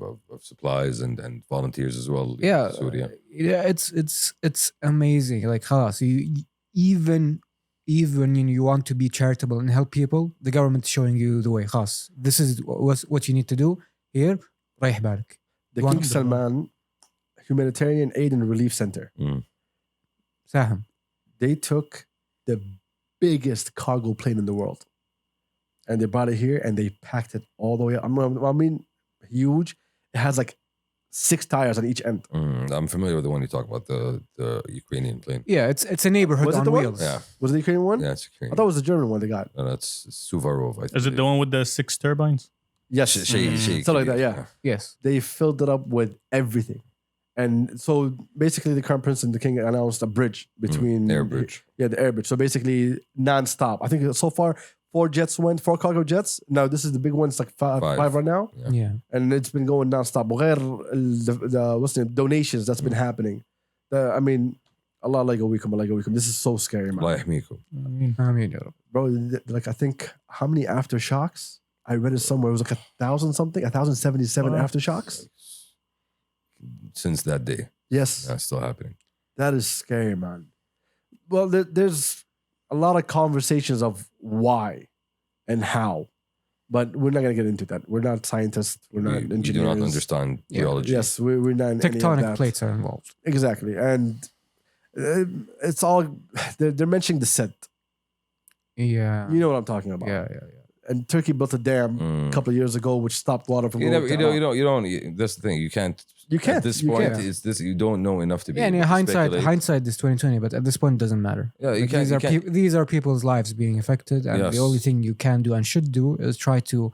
supplies and volunteers as well. in Yeah, Syria. yeah, it's amazing. Like, خلاص, you even you want to be charitable and help people, the government is showing you the way. خلاص, this is what you need to do here. ريح بالك. the One King of the- Salman Humanitarian Aid and Relief Center. ساهم. They took the biggest cargo plane in the world, and they brought it here and they packed it all the way up. I mean, huge. It has like 6 tires on each end. I'm familiar with the one you talk about, the Ukrainian plane. Yeah, it's a neighborhood Was it on the one? wheels. Yeah, Was it the Ukrainian one? yeah, it's Ukrainian. I thought it was the German one they got. No, that's Suvarov. I Is it the one with the 6 turbines? Yes, something like that. Yeah. Yes. They filled it up with everything. And so basically the Crown Prince and the King announced a bridge between Air bridge. Yeah, the air bridge. So basically non-stop. I think so far 4 jets went, 4 cargo jets. Now this is the big one. It's like five right now. Yeah. And it's been going non-stop. وغير the what's the name? Donations that's been happening. I mean, Allah like a weekum, like a weekum. This is so scary, man. الله يحميكم. آمين يا رب. Bro, like I think how many aftershocks? I read it somewhere. It was like 1,000 something, 1,077 aftershocks. Since that day, Yes, that's still happening. that is scary, man. Well, there's a lot of conversations of why and how, but we're not gonna get into that. We're not scientists. We're not You engineers. do not understand Yeah. theology. Yes, we're not in any of Tectonic that. plates are involved. Exactly, and it's all they're mentioning the set. Yeah. You know what I'm talking about. Yeah. And Turkey built a dam a couple of years ago, which stopped water from going to That's the thing. You can't. You can't. At this You point, can't. it's this. You don't know enough to be. Yeah, and able to speculate. hindsight is 2020, but at this point, it doesn't matter. Yeah, you Like, can't. these are people's lives being affected, and Yes. the only thing you can do and should do is try to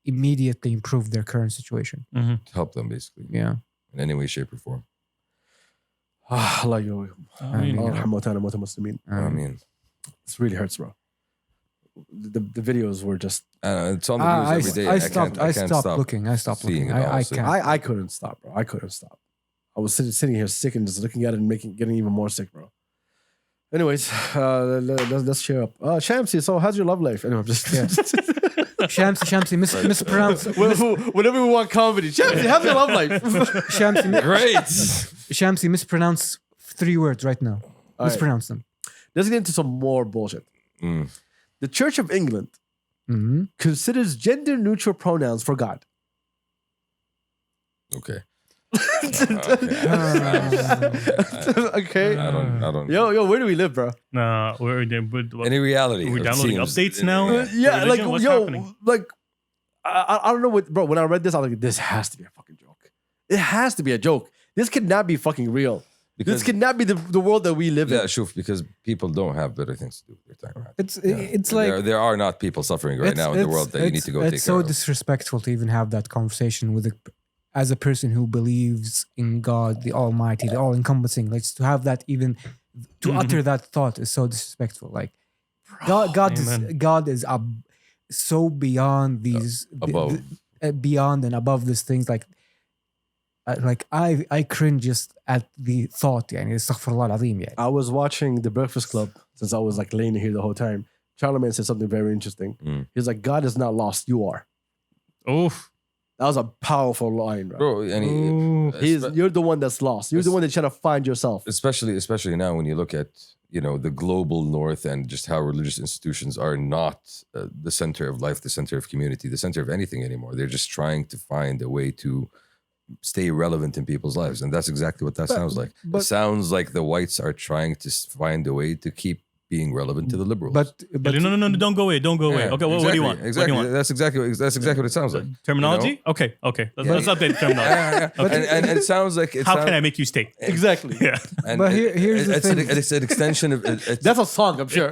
immediately improve their current situation. help them basically Yeah. in any way, shape, or form. Allah you. I mean, Allah rahmatana wa muslimin. I mean, This really hurts, bro. The videos were just. it's on the news every day. I can't stopped stop looking. I stopped seeing looking. it, I honestly. can't. I couldn't stop, bro. I couldn't stop. I was sitting here sick and just looking at it and getting even more sick, bro. Anyways, let's cheer up. Shamsi, so how's your love life? Anyway, I'm just. Shamsi mispronounced. Whenever we want comedy, Shamsi, how's your love life? Great. Shamsi mispronounced 3 words right now. right. Mispronounce them. Let's get into some more bullshit. The Church of England Mm-hmm. considers gender neutral pronouns for God. Okay. Okay. I don't. Yo, where do we live, bro? Nah, we're Any reality? We're it downloading seems- updates now? Yeah, like Religion? What's yo, happening? like I don't know what, bro. When I read this, I was like, this has to be a fucking joke. It has to be a joke. This cannot be fucking real. This cannot be the world that we live Yeah, in. shuf, because people don't have better things to do with their time. Right? It's like there are not people suffering right now in the world that you need to go take It's care so of. disrespectful to even have that conversation with as a person who believes in God, the Almighty, the all-encompassing. Like to have that even to utter that thought is so disrespectful. Like God is so beyond these Above. beyond and above these things. Like I cringe just at the thought. يعني استغفر الله العظيم يعني. I was watching The Breakfast Club since I was like laying here the whole time. Charlemagne said something very interesting. He's like, God is not lost, you are. Oof. That was a powerful line, bro. Bro, and You're the one that's lost. You're the one that's trying to find yourself. especially now when you look at the global north and just how religious institutions are not the center of life, the center of community, the center of anything anymore. They're just trying to find a way to stay relevant in people's lives, and that's exactly what that sounds like. It sounds like the whites are trying to find a way to keep being relevant to the liberals. But No, don't go away. Don't go away. Yeah, Okay, what do you want? Exactly. What do you want? That's exactly what it sounds like. Terminology? Okay. Let's update the terminology. Okay. And it sounds like How can I make you stay? Exactly. Yeah. And But here's the thing. It's an extension of. That's a song, I'm sure.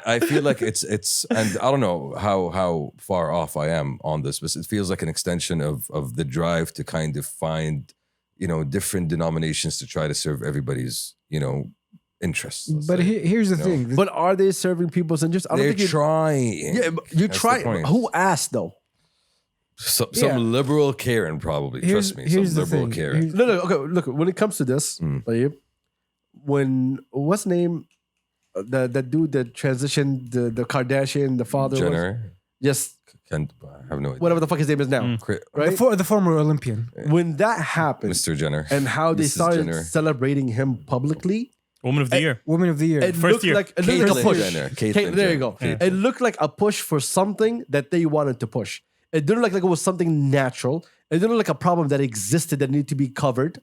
I feel like it's, and I don't know how far off I am on this, but it feels like an extension of the drive to kind of find, different denominations to try to serve everybody's, interests. But here's the thing. But are they serving people's interests? I don't They're think trying. Yeah, but you That's try. the point. Who asked though? Some Yeah. liberal Karen probably. Trust me, some here's the liberal thing. Karen. Here's- No. Okay, look. When it comes to this, Tayyip, what's name? That dude that transitioned the Kardashian, the father was Jenner. yes, Can't, I have no idea. whatever the fuck his name is now, right? the former Olympian. When that happened, Mr. Jenner. and how they Mrs. started Jenner. celebrating him publicly, Woman of the year. Woman of the Year. it First looked year. like a push. Jenner. Caitlyn There you Jenner. go. Caitlyn. It looked like a push for something that they wanted to push. It didn't look like it was something natural. It didn't look like a problem that existed that needed to be covered.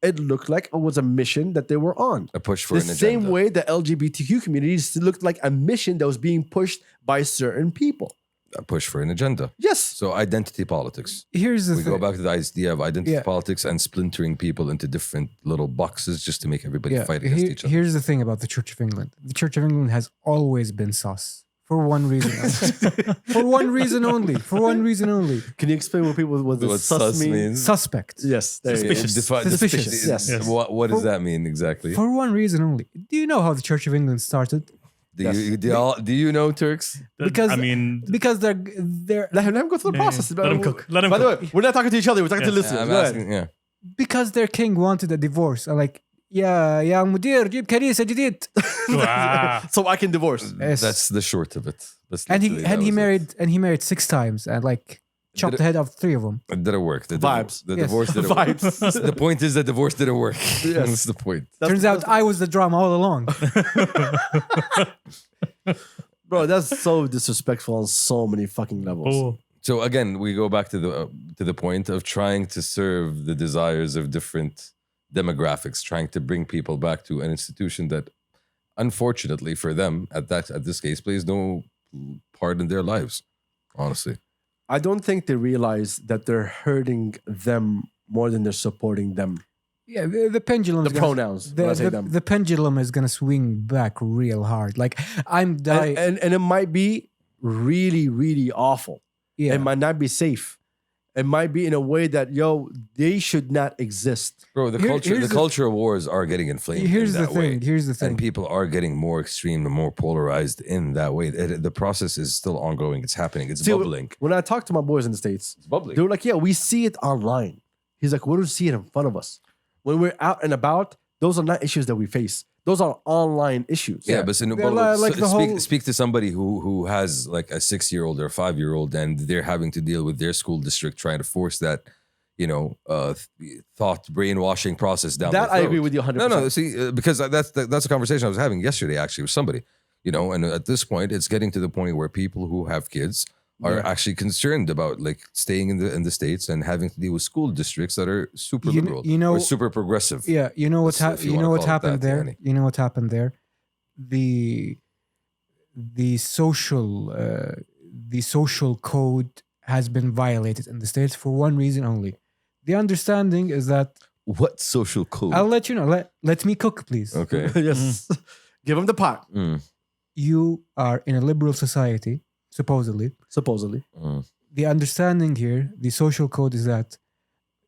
It looked like it was a mission that they were on. A push for The an agenda. same way the LGBTQ community looked like a mission that was being pushed by certain people. A push for an agenda. Yes. So identity politics. Here's the We thing. go back to the idea of identity Yeah. politics and splintering people into different little boxes just to make everybody fight against each other. Here's the thing about the Church of England. The Church of England has always been sus. For one reason. For one reason only. For one reason only. Can you explain what the What sus means? Suspect. Yes. There you go. Suspicious. Suspicious, yes. Yes. What does that mean exactly? For one reason only. Do you know how the Church of England started? Do you know Turks? Because I mean, because they're Let him go through the process. Let him cook. Let him By the cook. way, we're not talking to each other. We're talking to listeners. I'm Go ahead. asking, yeah. because their king wanted a divorce. I'm like, يا مدير جيب كنيسة جديد. Wow. So I can divorce. Yes. That's the short of it. And he married 6 times and like chopped Did the head off 3 of them. It didn't work. The Vibes. The Yes. divorce didn't work. Vibes. The point is that divorce didn't work. Yes. That's the point. Turns out I was the drama all along. Bro, that's so disrespectful on so many fucking levels. Oh. So again, we go back to the point of trying to serve the desires of different demographics, trying to bring people back to an institution that, unfortunately for them, at this case, plays no part in their lives. Honestly, I don't think they realize that they're hurting them more than they're supporting them. Yeah, the pendulum. The pronouns. When I say them. The pendulum is gonna swing back real hard. Like I'm dying. And it might be really, really awful. Yeah. It might not be safe. It might be in a way that, they should not exist. bro, the culture wars are getting inflamed. Here's in the that thing. way. Here's the thing. And people are getting more extreme and more polarized in that way. The process is still ongoing. It's happening. It's See, bubbling. When I talk to my boys in the States, It's bubbling. they were like, yeah, we see it online. He's like, we don't see it in front of us. When we're out and about, those are not issues that we face. Those are online issues. Yeah, but speak to somebody who has like a 6-year-old or a 5-year-old, and they're having to deal with their school district trying to force that, thought brainwashing process down. That their I throat. agree with you 100%. No, see, because that's a conversation I was having yesterday actually with somebody, and at this point, it's getting to the point where people who have kids are actually concerned about like staying in the States and having to deal with school districts that are super liberal, or super progressive. Yeah, you know what If you wanna what call it happened that, there. Danny. You know what happened there. The social code has been violated in the States for one reason only. The understanding is that What social code? I'll let you know. Let me cook, please. Okay. Yes. Give them the pot, You are in a liberal society, supposedly. The understanding here, the social code is that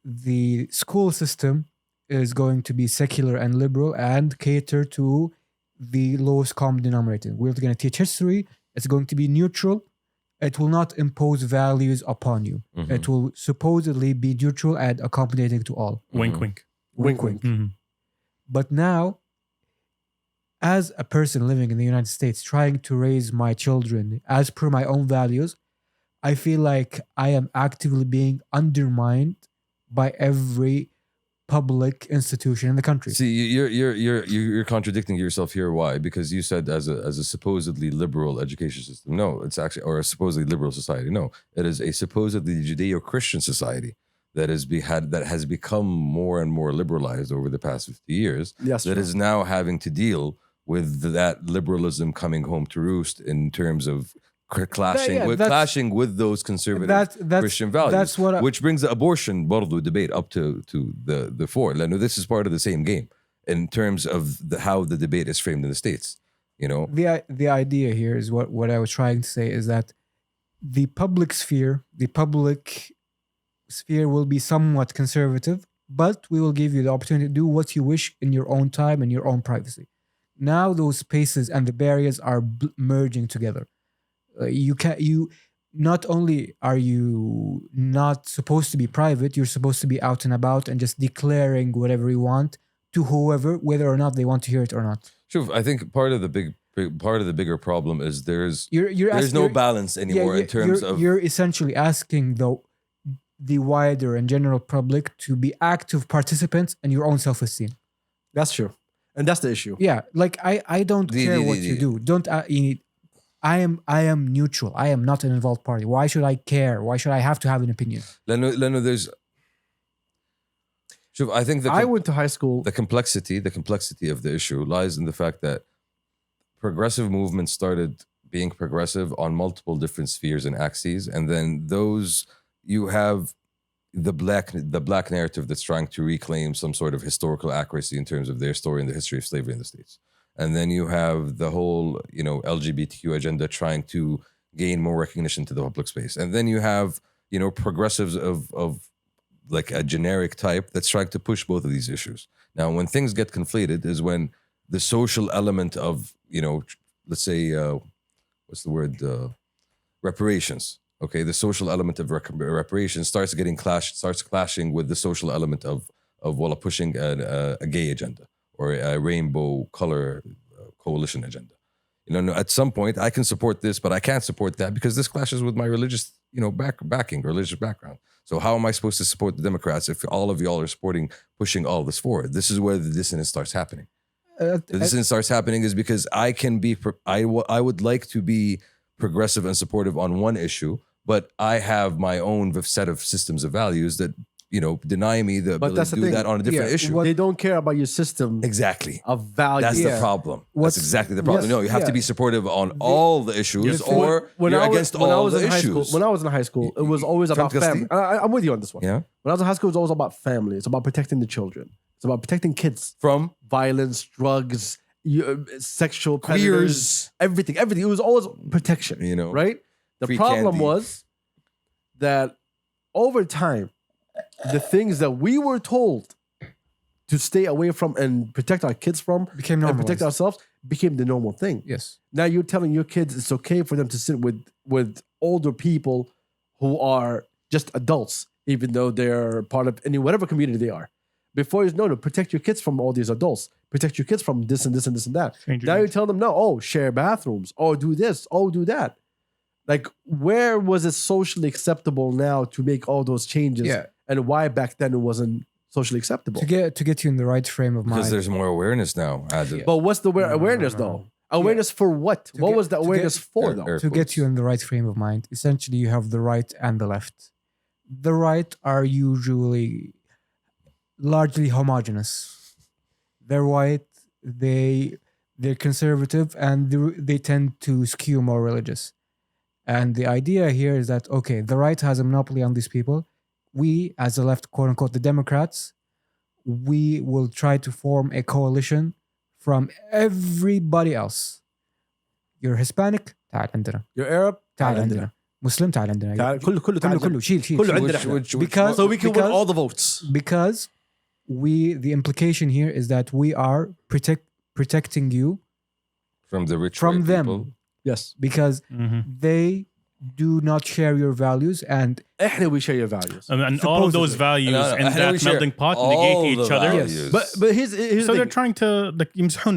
the school system is going to be secular and liberal and cater to the lowest common denominator. We're going to teach history. It's going to be neutral. It will not impose values upon you. Mhm. It will supposedly be neutral and accommodating to all. Wink, wink. Wink, wink. Mhm. But now, as a person living in the United States, trying to raise my children as per my own values, I feel like I am actively being undermined by every public institution in the country. See, you're contradicting yourself here. Why? Because you said as a supposedly liberal education system. No, it's actually, or a supposedly liberal society. No, it is a supposedly Judeo-Christian society that has become more and more liberalized over the past 50 years. Yes, That true. is now having to deal with that liberalism coming home to roost in terms of clashing with those conservative Christian values. That's what which brings the abortion برضو debate up to the fore. لأنه this is part of the same game in terms of how the debate is framed in the States. the idea here is what I was trying to say is that the public sphere will be somewhat conservative, but we will give you the opportunity to do what you wish in your own time and your own privacy. Now those spaces and the barriers are merging together. You not only are you not supposed to be private, you're supposed to be out and about and just declaring whatever you want to whoever, whether or not they want to hear it or not. Sure, I think part of the bigger problem is there's There's no balance anymore in terms of you're essentially asking the wider and general public to be active participants in your own self-esteem. That's true. And that's the issue. Yeah, like I don't care what you do. Don't I am neutral. I am not an involved party. Why should I care? Why should I have to have an opinion? لأنه there's Sure, I think I went to high school. the complexity of the issue lies in the fact that progressive movements started being progressive on multiple different spheres and axes, and then you have the black narrative that's trying to reclaim some sort of historical accuracy in terms of their story and the history of slavery in the States. And then you have the whole, LGBTQ agenda trying to gain more recognition to the public space. And then you have, progressives of like a generic type that's trying to push both of these issues. Now, when things get conflated is when the social element of, let's say, what's the word? Reparations. Okay, the social element of reparations starts clashing with the social element of of pushing a gay agenda or a rainbow color coalition agenda. At some point I can support this, but I can't support that because this clashes with my religious, backing, religious background. So how am I supposed to support the Democrats if all of y'all are pushing all this forward? This is where the dissonance starts happening. The dissonance starts happening is because I would like to be progressive and supportive on one issue, but I have my own set of systems of values that deny me the ability to do that on a different issue. They don't care about your system Exactly. of value. That's the problem. That's exactly the problem. Yes, No, you have to be supportive on all the issues, or you're against all the issues. When I was in high school, it was always about family. I'm with you on this one. Yeah. When I was in high school, it was always about family. It's about protecting the children. It's about protecting kids From violence, drugs, sexual queers, predators, everything. It was always protection. Right? The free problem candy. was that over time, the things that we were told to stay away from and protect our kids from Became and protect normalized. ourselves became the normal thing. Yes. Now you're telling your kids it's okay for them to sit with older people who are just adults, even though they're part of whatever community they are. Before you know, to protect your kids from all these adults, protect your kids from this and this and this and that. Stranger Now you danger. tell them, no, share bathrooms, do this, do that. Like, where was it socially acceptable now to make all those changes? Yeah. And why back then it wasn't socially acceptable? To get you in the right frame of mind. because there's more awareness now. But what's the awareness though? Awareness for what? What was the awareness for though? To get you in the right frame of mind, essentially you have the right and the left. The right are usually largely homogenous. They're white, they're conservative, and they tend to skew more religious. And the idea here is that, okay, the right has a monopoly on these people. We, as the left, quote unquote, the Democrats, we will try to form a coalition from everybody else. You're Hispanic, تعال عندنا. You're Arab? تعال عندنا. Muslim, تعال عندنا. كله كله تعال كله شيل كله عندنا إحنا. because So we can win because- all the votes. because the implication here is that we are protecting you from the rich from white them people. Yes. because they do not share your values, and إحنا we share your values. And all of those Supposedly. values No, in I know that we share melting pot all negate the each other. values. But here's So the they're thing. trying to يمسحون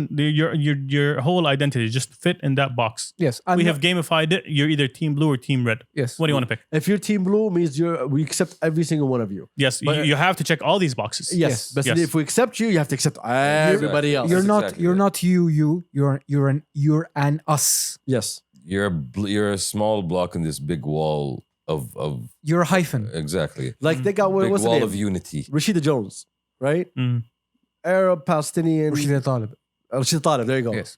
your whole identity just fit in that box. yes, We have gamified it. You're either team blue or team red. yes. What do you want to pick? If you're team blue, means we accept every single one of you. Yes, But- you have to check all these boxes. Yes. Yes. But Yes. if we accept you, you have to accept everybody else. You're not. exactly You're it. not you. You're an us. Yes. You're a small block in this big wall of You're a hyphen. exactly Like they got big what's the wall name? of unity. Rashida Jones, right? Mm. Arab, Palestinian. Rashida Talib. Rashida Talib. There you go. Yes.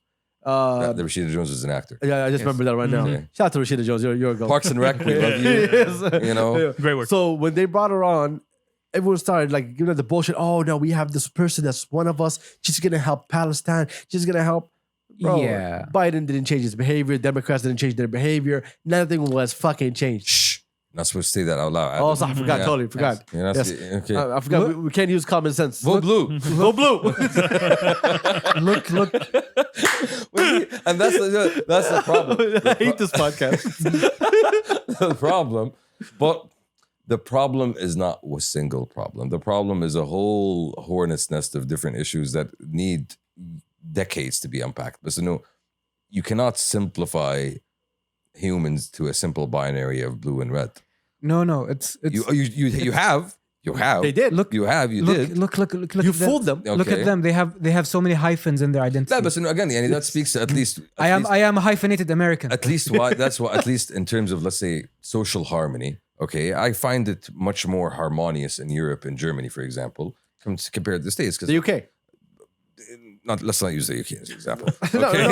The Rashida Jones is an actor. Yeah, I just Yes. remember that right now. Okay. Shout out to Rashida Jones. You're a girl. Parks and Rec, we love you. Yes. You know? Yeah. Great work. So when they brought her on, everyone started like the bullshit. Oh no, we have this person that's one of us. She's gonna help Palestine. She's gonna help. Bro, Yeah. Biden didn't change his behavior. Democrats didn't change their behavior. Nothing was fucking changed. Shh. Not supposed to say that out loud. Oh, sorry, I forgot. Yeah. Totally forgot. You're not Yes. okay. I forgot. We can't use common sense. Vote blue. Vote blue. Look. And that's the problem. I hate this podcast. The problem. But the problem is not a single problem. The problem is a whole hornet's nest of different issues that need decades to be unpacked. But you cannot simplify humans to a simple binary of blue and red. No. It's You have. They did. Look. You did. Look. You at them. fooled them. Look Okay. at them. They have so many hyphens in their identity. لا بس انه again يعني that speaks to at least I am a hyphenated American. at least why that's what at least in terms of let's say social harmony. Okay, I find it much more harmonious in Europe and Germany, for example, compared to the States. The UK. Let's not use the UK as an example. No, Okay?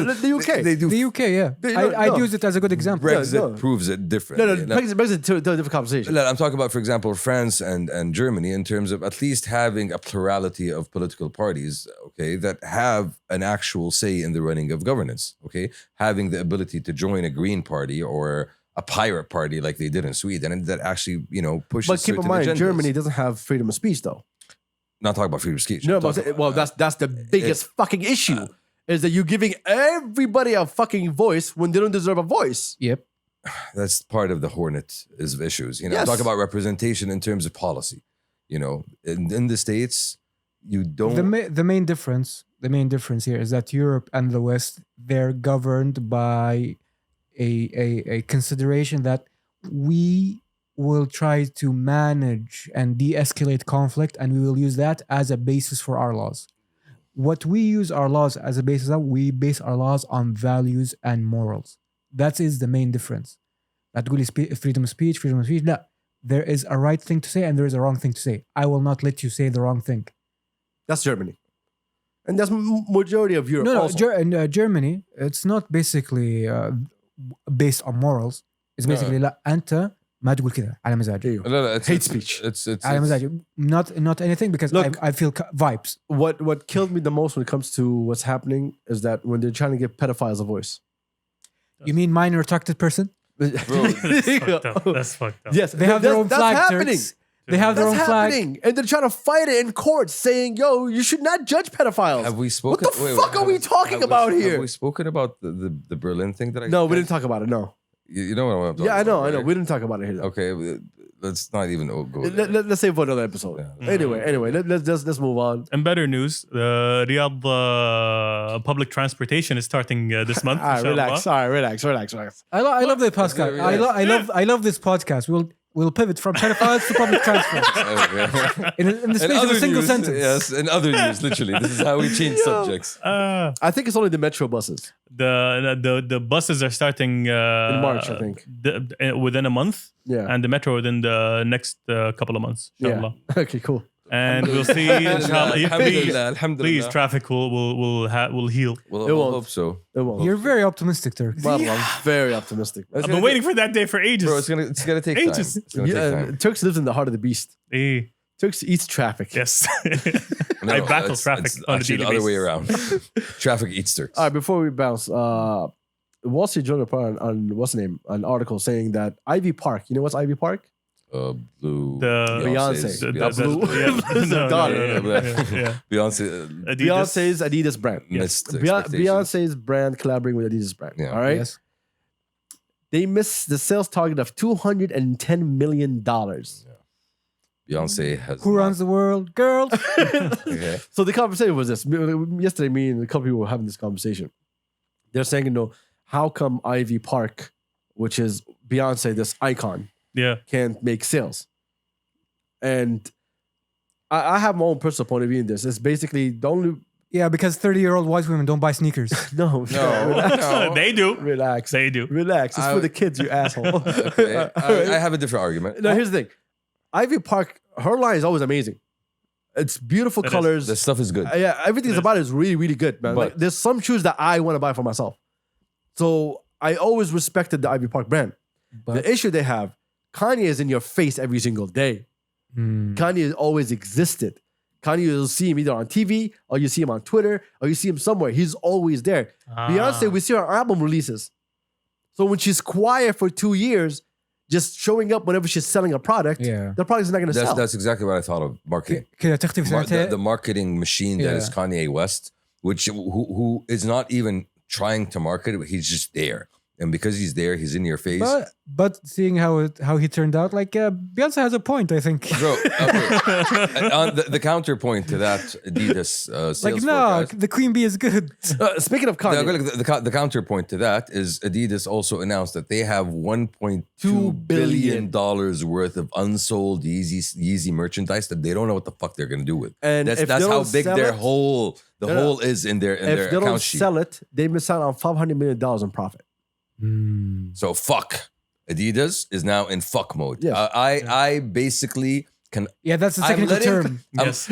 no, the UK. They do. The UK, yeah. No. I'd use it as a good example. Brexit no. proves it different. No, Brexit to a different conversation. I'm talking about, for example, France and Germany in terms of at least having a plurality of political parties, okay, that have an actual say in the running of governance, okay, having the ability to join a Green Party or a pirate party like they did in Sweden, and that actually, pushes. But keep in certain mind, agendas. Germany doesn't have freedom of speech, though. Not talking about freedom of speech. No, I'm but talking well, about, that's the biggest fucking issue. Is that you're giving everybody a fucking voice when they don't deserve a voice? Yep. that's part of the hornet is of issues. I'm Yes. talking about representation in terms of policy. You know, in the States, you don't. The main difference here is that Europe and the West, they're governed by a consideration that we will try to manage and de-escalate conflict, and we will use that as a basis for our laws. What we use our laws as a basis of, we base our laws on values and morals. That is the main difference. لا تقولي freedom of speech. لا. There is a right thing to say and there is a wrong thing to say. I will not let you say the wrong thing. That's Germany. And that's majority of Europe also. In Germany, it's not basically based on morals. It's basically لا أنت ما تقول كذا على مزاجي. لا, hate speech. It's على مزاجي. Not anything, because Look, I feel vibes. What killed me the most when it comes to what's happening is that when they're trying to give pedophiles a voice. You mean minor attracted person? That's fucked up. That's fucked up. Yes, They have their own flag. That's happening. They have their That's own flag. happening. And they're trying to fight it in court, saying, yo, you should not judge pedophiles. Have we spoken? What the fuck are we talking about here? Have we spoken about the Berlin thing that I? No, we didn't talk about it, no. You know what I'm talking Yeah, I know. about, right? We didn't talk about it here, though. Okay, let's not even go there. Let's save for another episode. Yeah. Anyway, let's move on. And better news, the Riyadh public transportation is starting this month. All right, relax. inshallah. All right, relax. I love the podcast. I love this podcast. We'll pivot from pedophiles to public transport Okay. in the space of a single sentence. Yes, in other news, literally. This is how we change subjects. I think it's only the metro buses. The buses are starting In March, I think. within a month, Yeah. and the metro within the next couple of months, inshallah. Yeah. Okay, cool. And we'll see, inshallah. Alhamdulillah, alhamdulillah. Please, traffic will heal. Well, It I won't. hope so. It won't. You're very optimistic, Turk. Well, I'm very optimistic. I've been waiting for that day for ages. Bro, it's gonna take time. Ages. It's gonna take time. Turks lives in the heart of the beast. Eh, Turks eats traffic. yes. No, I battle it's- traffic it's on a actually daily the other way basis. around. Traffic eats Turks. All right, before we bounce, Wall Street Journal put on what's the name? An article saying that Ivy Park. You know what's Ivy Park? Blue. Beyonce. Beyonce's- Blue. daughter. Yeah. Beyonce. Beyonce's Adidas brand. Missed expectations. Beyonce's brand collaborating with Adidas brand. Yeah. All right. Yes. They missed the sales target of $210 million. Beyonce has. Who runs the world? Girls. Okay. So the conversation was this. Yesterday, me and a couple people were having this conversation. They're saying, how come Ivy Park, which is Beyonce, this icon, Yeah. can't make sales? And I have my own personal point of view in this. It's basically the only... Yeah, because 30-year-old white women don't buy sneakers. No. No. They do. Relax. They do. Relax. It's for the kids, you asshole. Okay. I have a different argument. No, here's the thing. Ivy Park, her line is always amazing. It's beautiful It is. colors. The stuff is good. Yeah, everything It is. about it is really, really good, man. But- Like, there's some shoes that I want to buy for myself. So I always respected the Ivy Park brand. But The issue they have, Kanye is in your face every single day. Kanye has always existed. Kanye, you'll see him either on TV or you see him on Twitter or you see him somewhere. He's always there. Beyonce, we see her album releases. So when she's quiet for 2 years, just showing up whenever she's selling a product, Yeah. the product is not going to sell. That's exactly what I thought of marketing. كده تختفي سنتين. The marketing machine that is Yeah. Kanye West, who is not even trying to market it, he's just there. And because he's there, he's in your face. But seeing how he turned out, like Beyonce has a point, I think. Bro, okay. On the counterpoint to that Adidas sales Like no, forecast. the Queen Bee is good. Speaking of Kanye, The counterpoint to that is Adidas also announced that they have $1.2 billion worth of unsold Yeezy merchandise that they don't know what the fuck they're gonna do with. And That's if they how don't big sell their it- hole is in their if they account don't sheet. sell it, they miss out on $500 million in profit. So fuck. Adidas is now in fuck mode. Yes. I basically can. Yeah, that's the technical term.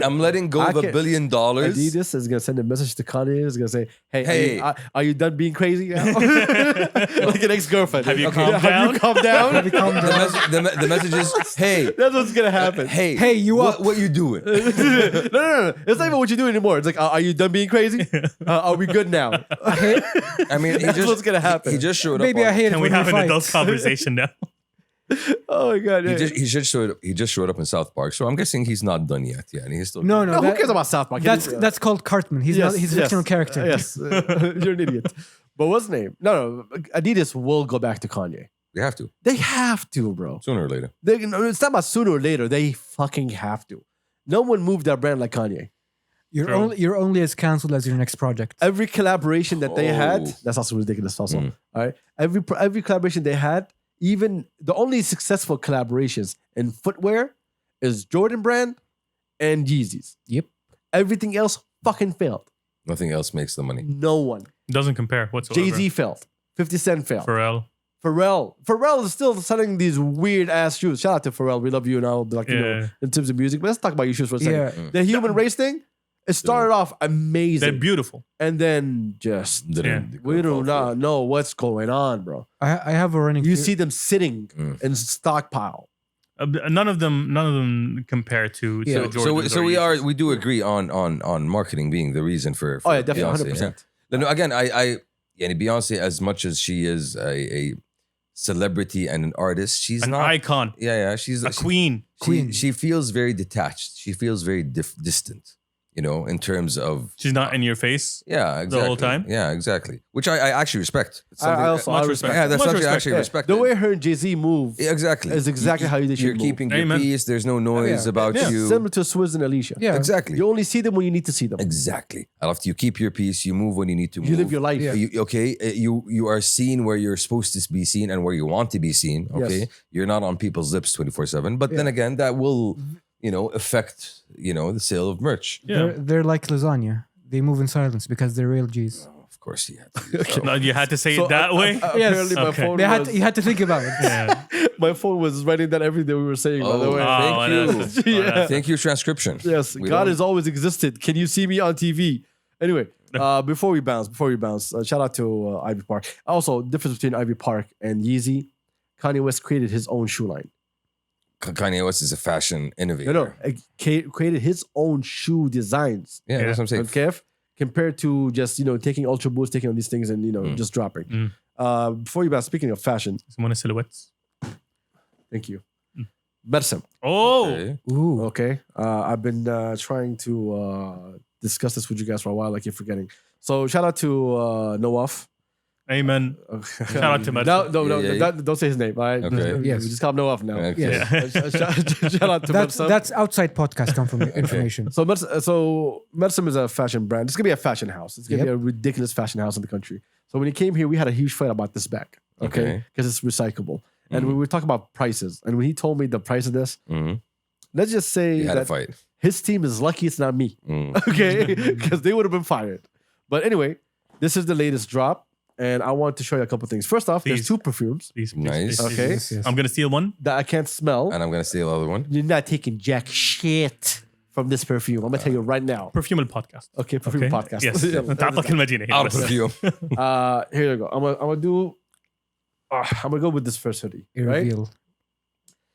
I'm letting go I of $1 can- billion. Adidas is going to send a message to Kanye. Is going to say, hey, Hey. are you done being crazy? Like an ex-girlfriend. Have you Okay, calmed Have you down? calmed down? Have you calmed The, down? the message is, hey, That's what's going to happen. hey, you what, up? what you doing? No. It's not even what you're doing anymore. It's like, are you done being crazy? Are we good now? I mean, That's what's going to happen. He just showed Baby, up. I hate it Can we when we have an fight. adult conversation now? Oh, my God. Yeah. He just showed up in South Park, so I'm guessing he's not done yet. Yeah, and he's still No, No, no. who that- cares about South Park? That's called Cartman. He's not. He's a fictional character. Yes. You're an idiot. But what's the name? No. Adidas will go back to Kanye. They have to They have to, bro. sooner or later. No, it's not about sooner or later. They fucking have to. No one moved that brand like Kanye. You're only as cancelled as your next project. Every collaboration that they had, Oh. that's also ridiculous. Also, all right. Every collaboration they had, even the only successful collaborations in footwear is Jordan brand and Yeezys. Yep. Everything else fucking failed. Nothing else makes the money. No one. Doesn't compare whatsoever. Jay-Z failed. 50 Cent failed. Pharrell. Pharrell is still selling these weird ass shoes. Shout out to Pharrell. We love you and all. Like, you know, Yeah. in terms of music. But let's talk about your shoes for a second. Yeah. The human race thing, it started off amazing. They're beautiful. And then just, Didn't we go do for not it. know what's going on, bro. I have a running. You theory- see them sitting in stockpile. None of them compare to Yeah. Jordan. We do agree on marketing being the reason for Oh, yeah, definitely. Beyonce, 100%. yeah. No, again, I Beyonce, as much as she is a celebrity and an artist, she's an not. icon, She's a queen. She feels very detached. She feels very distant. You know, in terms of She's not in your face. yeah, exactly. whole time? Yeah, exactly. Which I actually respect. It's I something- also Much I respect. yeah, that's Much something I respect. actually Yeah. respect. The way her and Jay-Z move Yeah, exactly. is exactly how they should You're move. keeping your Amen. peace. There's no noise Yeah. about Yeah. you. Similar to Swizz and Alicia. Yeah. Exactly. You only see them when you need to see them. Exactly. After you keep your peace, you move when you need to move. You live your life. Yeah. You are seen where you're supposed to be seen and where you want to be seen. Okay, Yes. you're not on people's lips 24/7. But then Yeah. again, that will affect the sale of merch. Yeah. They're like lasagna. They move in silence because they're real G's. Of course, yeah. So, No, you had to say So, it that way. Apparently, my Okay. phone was, You had to think about it. Yeah. my phone was writing that everything we were saying. By the Oh, way, thank I you. know. Yeah. Thank you, transcription. Yes, We God don't- has always existed. Can you see me on TV? Anyway, before we bounce, shout out to Ivy Park. Also, difference between Ivy Park and Yeezy, Kanye West created his own shoe line. Kanye West is a fashion innovator. No, created his own shoe designs. Yeah, that's what I'm saying. Okay, compared to just taking Ultra Boost, taking on these things and just dropping. Before you bounce, speaking of fashion, Someone is silhouettes. thank you, Mrsm. Oh, Okay. Ooh. Okay, I've been trying to discuss this with you guys for a while. Like you're forgetting. So shout out to Nawaf. amen. Shout out to Mrsm. No, Yeah. don't say his name. All right, Okay. Yes. we just call him Nawaf now. Okay. Yes. Shout out to Mrsm. That's outside podcast information. So Mrsm is a fashion brand. It's gonna be a fashion house. It's gonna be a ridiculous fashion house in the country. So when he came here, we had a huge fight about this bag. Okay, Okay. because it's recyclable. And we were talking about prices. And when he told me the price of this, Mhm. let's just say You had a that fight. his team is lucky it's not me. Mm. Okay, because they would have been fired. But anyway, this is the latest drop, and I want to show you a couple things. First off, there's Please. 2 perfumes Please, Nice. Okay. Yes, yes. I'm gonna steal one. that I can't smell. And I'm gonna steal the other one. You're not taking jack shit from this perfume. I'm gonna tell you right now. Perfume podcast. Okay, perfume Okay. podcast. Yes. تعطيك المدينة هنا Out بس. of perfume. Here you go. I'm gonna do. I'm gonna go with this first hoodie. A Right? reveal.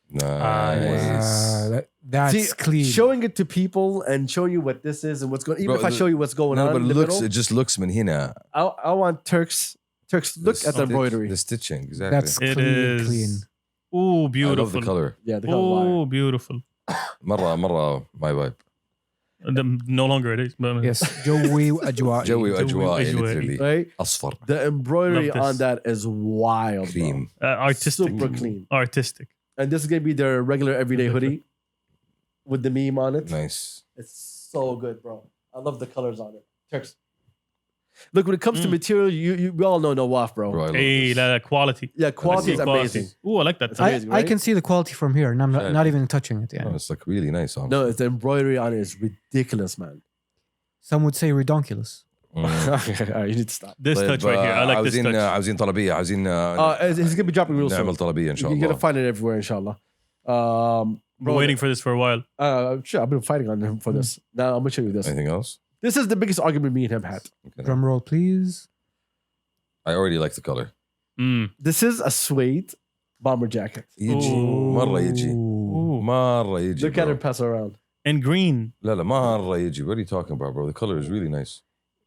Nice. That's See, clean. showing it to people and showing you what this is and what's going. Even Bro, if I show you what's going No, on but in the it middle, just looks من هنا. I want Turks. Look at the embroidery. The stitching, exactly. That's It clean. is. Clean. Oh, I love the beautiful. color. Yeah, the color. Oh, beautiful. مرة my vibe. No longer it is. But Yes. Joey Ajwa. جوي وأجوائي أجوائي. literally. Right? أصفر. The embroidery Love this. on that is wild. bro. Cream. artistic. Super clean. Artistic. And this is gonna be their regular everyday hoodie with the meme on it. Nice. It's so good, bro. I love the colors on it. Turks. Look, when it comes to material, we all know Nawaf, bro. Bro, I love Hey, this. la quality. Yeah, quality is amazing. Oh, I like that. It's amazing, I right? can see the quality from here, and I'm not even touching it. Yeah. Oh, it's like really nice. Honestly. No, the embroidery on it is ridiculous, man. Some would say redonkulous. All right, you need to stop. This touch right here. I like this touch. عاوزين طلبية عاوزين He's gonna be dropping real soon. نعمل طلبية إن شاء You're الله. gonna find it everywhere, inshallah. Been waiting for this for a while. Sure, I've been fighting on him for this. Now I'm gonna show you this. Anything else? This is the biggest argument me and him had. Okay. Drum roll, please. I already like the color. This is a suede bomber jacket. يجي Ooh. مرة يجي Ooh. مرة يجي. Look at bro. him pass around. And green. لا لا مرة يجي. What are you talking about, bro? The color is really nice.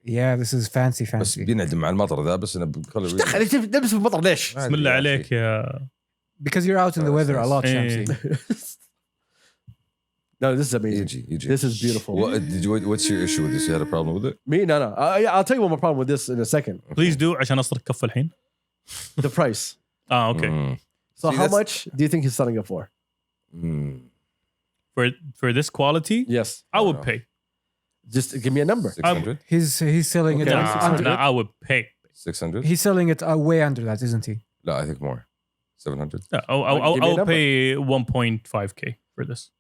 Yeah, this is fancy, بس fancy. بينعدم مع المطر ذا بس إنه color really دخل انت لابس في المطر ليش؟ بسم الله عليك يا Because you're out in the weather a lot, Eh. Shamsi. No, this is amazing. يجي. This is beautiful. What's your issue with this? You had a problem with it? Me? No. I'll tell you what my problem with this in a second. Please do عشان أصرف كف الحين. The price. Okay. Mm. So See, how that's- much do you think he's selling it for? for this quality, Yes. I would Wow. pay. Just give me a number. 600. He's selling it Okay. under. I would pay. 600. He's selling it way under that, isn't he? No, I think more. 700. Yeah, Give me a I'll number. pay 1.5k for this.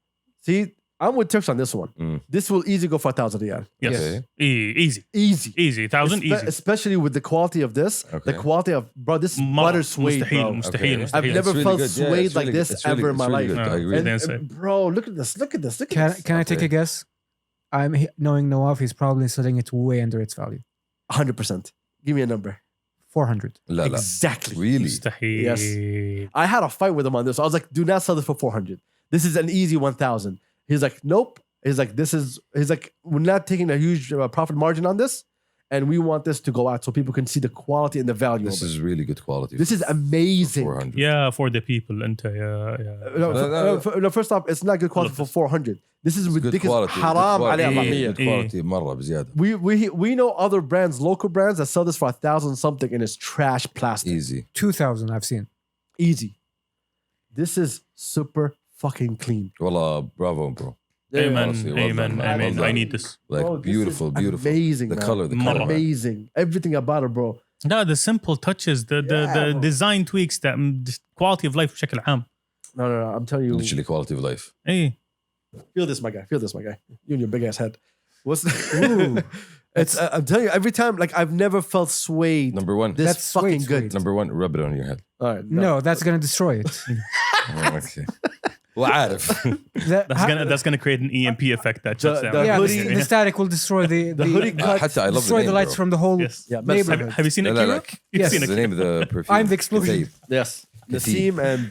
See, I'm with Turks on this one. Mm. This will easily go for 1,000 riyal. Yes, Okay. Easy, Easy. 1,000 easy. Especially with the quality of this. Okay. The quality of, bro, this is butter suede, bro. مستحيل. Okay. I've never It's really felt good. Yeah, suede it's like really this good. It's really ever in good. my It's really life. good. I No. agree. And, That's it. bro, look at this. Look at this. Look at this. Can I take Okay. a guess? Knowing Nawaf, he's probably selling it way under its value. 100%. Give me a number. 400. لا لا. Exactly. Really? مستحيل. I had a fight with him on this. I was like, do not sell this for 400. This is an easy 1,000. He's like, nope. He's like, we're not taking a huge profit margin on this. And we want this to go out so people can see the quality and the value This of it. is really good quality. This is amazing. 400. Yeah, for the people. Yeah. No, first off, it's not good quality for 400. This is It's good ridiculous. quality. Haram Good عليها quality. طعمية. Good quality مرة بزيادة. We know other brands, local brands that sell this for 1,000 something and it's trash plastic. Easy. 2,000 I've seen. Easy. This is super fucking clean. والله bravo bro. Amen. Honestly, well Amen. done, man. Amen. Well I done. need this. Like Bro, this beautiful, is beautiful. Amazing, The man. color, the color. man. Amazing. Everything about it, bro. No, the simple touches, the Yeah, bro. design tweaks, that just quality of life بشكل عام. No. I'm telling you. Literally quality of life. Hey, Feel this, my guy. Feel this, my guy. You and your big ass head. What's it's? I'm telling you, every time, like I've never felt suede. Number one. This That's fucking suede, good. suede. Number one, rub it on your head. All right. No, that's going to destroy it. Oh, okay. وعارف. that's gonna create an EMP effect that shuts The- down. the yeah, hoodie- the static will destroy the hoodie cut. حتى I love the destroy name, the lights bro. from the whole Yes. Yeah, neighborhood. Have you seen لا it, لا Kira? لا. You've Yes. seen It's it. the name of the perfume. I'm the explosion. Kataib. Yes. Nassim and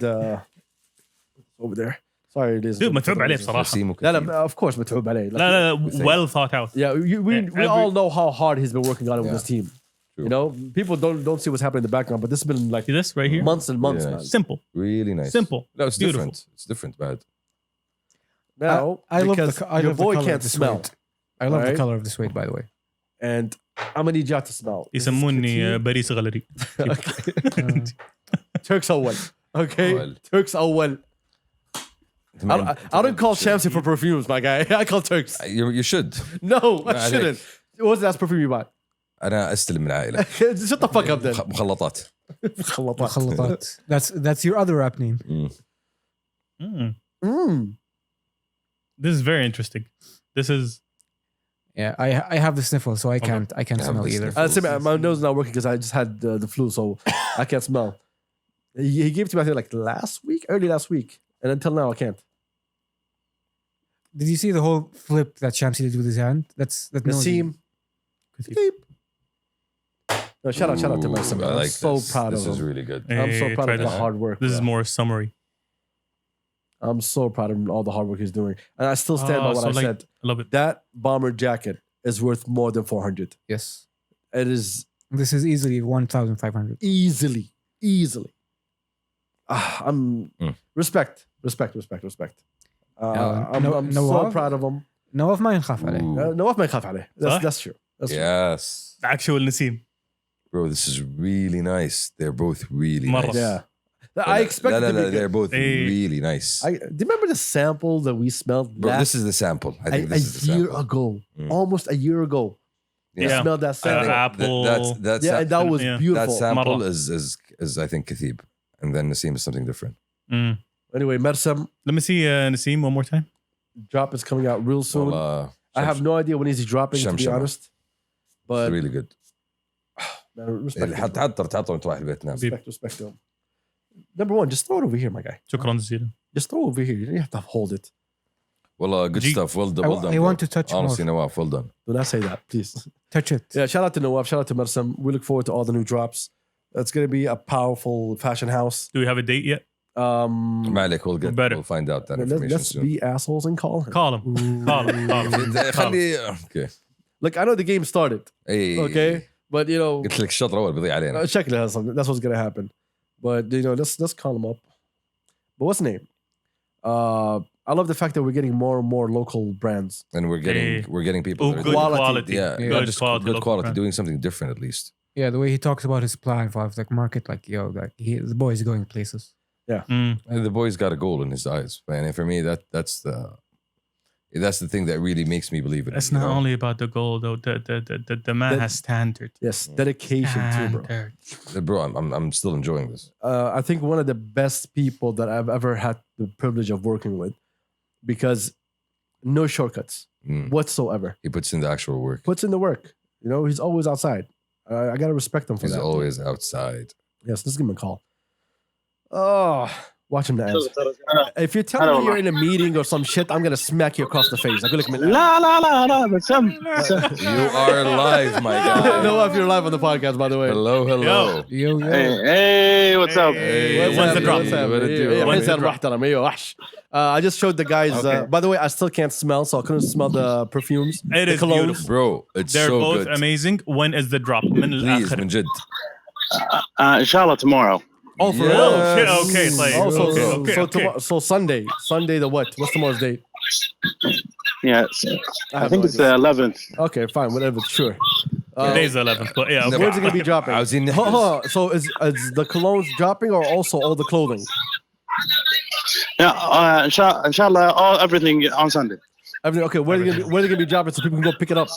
over there. Sorry, it is. Dude, متعوب عليه بصراحة. Nassim لا وكتيب. لا, of course متعوب عليه. Like, لا well thought out. Yeah, we Every- all know how hard he's been working on it with Yeah. his team. True. You know, people don't see what's happening in the background, but this has been like See this right here? months and months, Yeah. man. Simple. Really nice. Simple. No, it's Beautiful. different. It's different, bad. Now, I love because I your love the boy color can't of the smell, suede. I love the Alright. color of the suede, by the way. and I'm gonna need you to smell. This is يسموني Khatib. باريس غالري. Turks أول. Okay, أول. Turks أول. I don't call Shamsi for perfumes, my guy. I call Turks. You should. No, I عليك. shouldn't. What was the last perfume you bought? أنا أستلم من العائلة. Shut the fuck up then. مخلطات. خلطات. خلطات. That's your other rap name. This is very interesting. This is Yeah, I have the sniffle, so I can't I have smell the either. sniffle. My nose is not working because I just had the flu, so I can't smell. He gave it to me, I think, like early last week, and until now I can't. Did you see the whole flip that Shamsi did with his hand? That Nassim. Beep. No, shout out to Ooh, Mrsm. I I'm like so this. proud This of is him. really good. I'm so proud try of the this. hard work. This is bro. more summary. I'm so proud of him, all the hard work he's doing, and I still stand by what so I like- said. I love it. That bomber jacket is worth more than 400. Yes. It is This is easily 1,500. easily. I'm respect. I'm so Nawaf? proud of him. نواف ما ينخاف عليه. Ooh. نواف ما يخاف عليه. صح؟ That's true. That's true. Yes. Actual Nassim. Bro, this is really nice. They're both really مرة. nice. Yeah. I expect it to be they're good. both Hey. really nice. Do you remember the sample that we smelled Bro, this is the sample. I think a this is the year sample. ago? Mm. Almost a year ago. We Yeah. smelled that sample. Apple. That's Yeah, and that was Yeah. beautiful. that sample مرة. is I think Khatib, and then Nassim is something different. Anyway, Mrsm Let me see Nassim one more time. drop is coming out real soon. Wallah, I have no idea when he's dropping, to be Shamshama. honest. it's But really good. man, respect, حتى انت رايح البيت نام. respect to him. Number one, just throw it over here, my guy. شكرا جزيلا. Just throw it over here. You don't have to hold it. Wallah, good G- stuff. Well done. I Well done. I bro. want to touch Honestly, more. Nawaf, well done. Do not say that, please. Touch it. Yeah, shout out to Nawaf. Shout out to Mrsm. We look forward to all the new drops. It's going to be a powerful fashion house. Do we have a date yet? ما عليك, Better. we'll find out that Let's, information let's soon. be assholes and call him. Call him. Call him. خلي okay. Look, I know the game started, Hey. okay? But, you know, قلت لك الشوط الاول بيضيع علينا. check it out. That's what's going to happen. But, you know, let's call him up. But what's the name? I love the fact that we're getting more and more local brands. And we're getting people Oh, that are good Quality. quality. Yeah, Yeah. not Good just quality. good local quality, brand. doing something different at least. Yeah, the way he talks about his plan for like market, like like the boy is going places. Mm. And the boy's got a goal in his eyes, man. And for me, that's That's the thing that really makes me believe it. It's not only about the goal though. The man has standard. Yes, dedication too, bro. Standard. Bro, I'm still enjoying this. I think one of the best people that I've ever had the privilege of working with, because no shortcuts whatsoever. He puts in the actual work. Puts in the work. You know, he's always outside. I gotta respect him for He's that. always outside. Yes, let's give him a call. Oh, watch him dance. If you're telling me you're in a meeting or some shit, I'm gonna smack you across the face. أقول لك من الآن. لا Mrsm. You are live, my guy. No, if you're live on the podcast, by the way. Hello. Yo. Hey, what's up? When's the drop? What's up? What it do? إيه، When's the إنسان محترم. أيوة، وحش. I just showed the guys. Okay. By the way, I still can't smell, so I couldn't smell the perfumes. It the is colognes. beautiful. Bro, it's They're so both good. amazing. When is the drop? من Please, الآخر. من جد. Inshallah tomorrow. Oh, for Yes. real? Oh shit! Okay, it's like Oh, so, okay. Tomorrow, so Sunday the what? What's tomorrow's date? Yeah, I think it's the 11th. Okay, fine, whatever. Sure. Today's 11th, but yeah. Okay. Where's it gonna be dropping? عاوزين نحجز. So is the colognes dropping or also all the clothing? Yeah, inshallah, everything on Sunday. Everything. Okay, where are they gonna be dropping so people can go pick it up?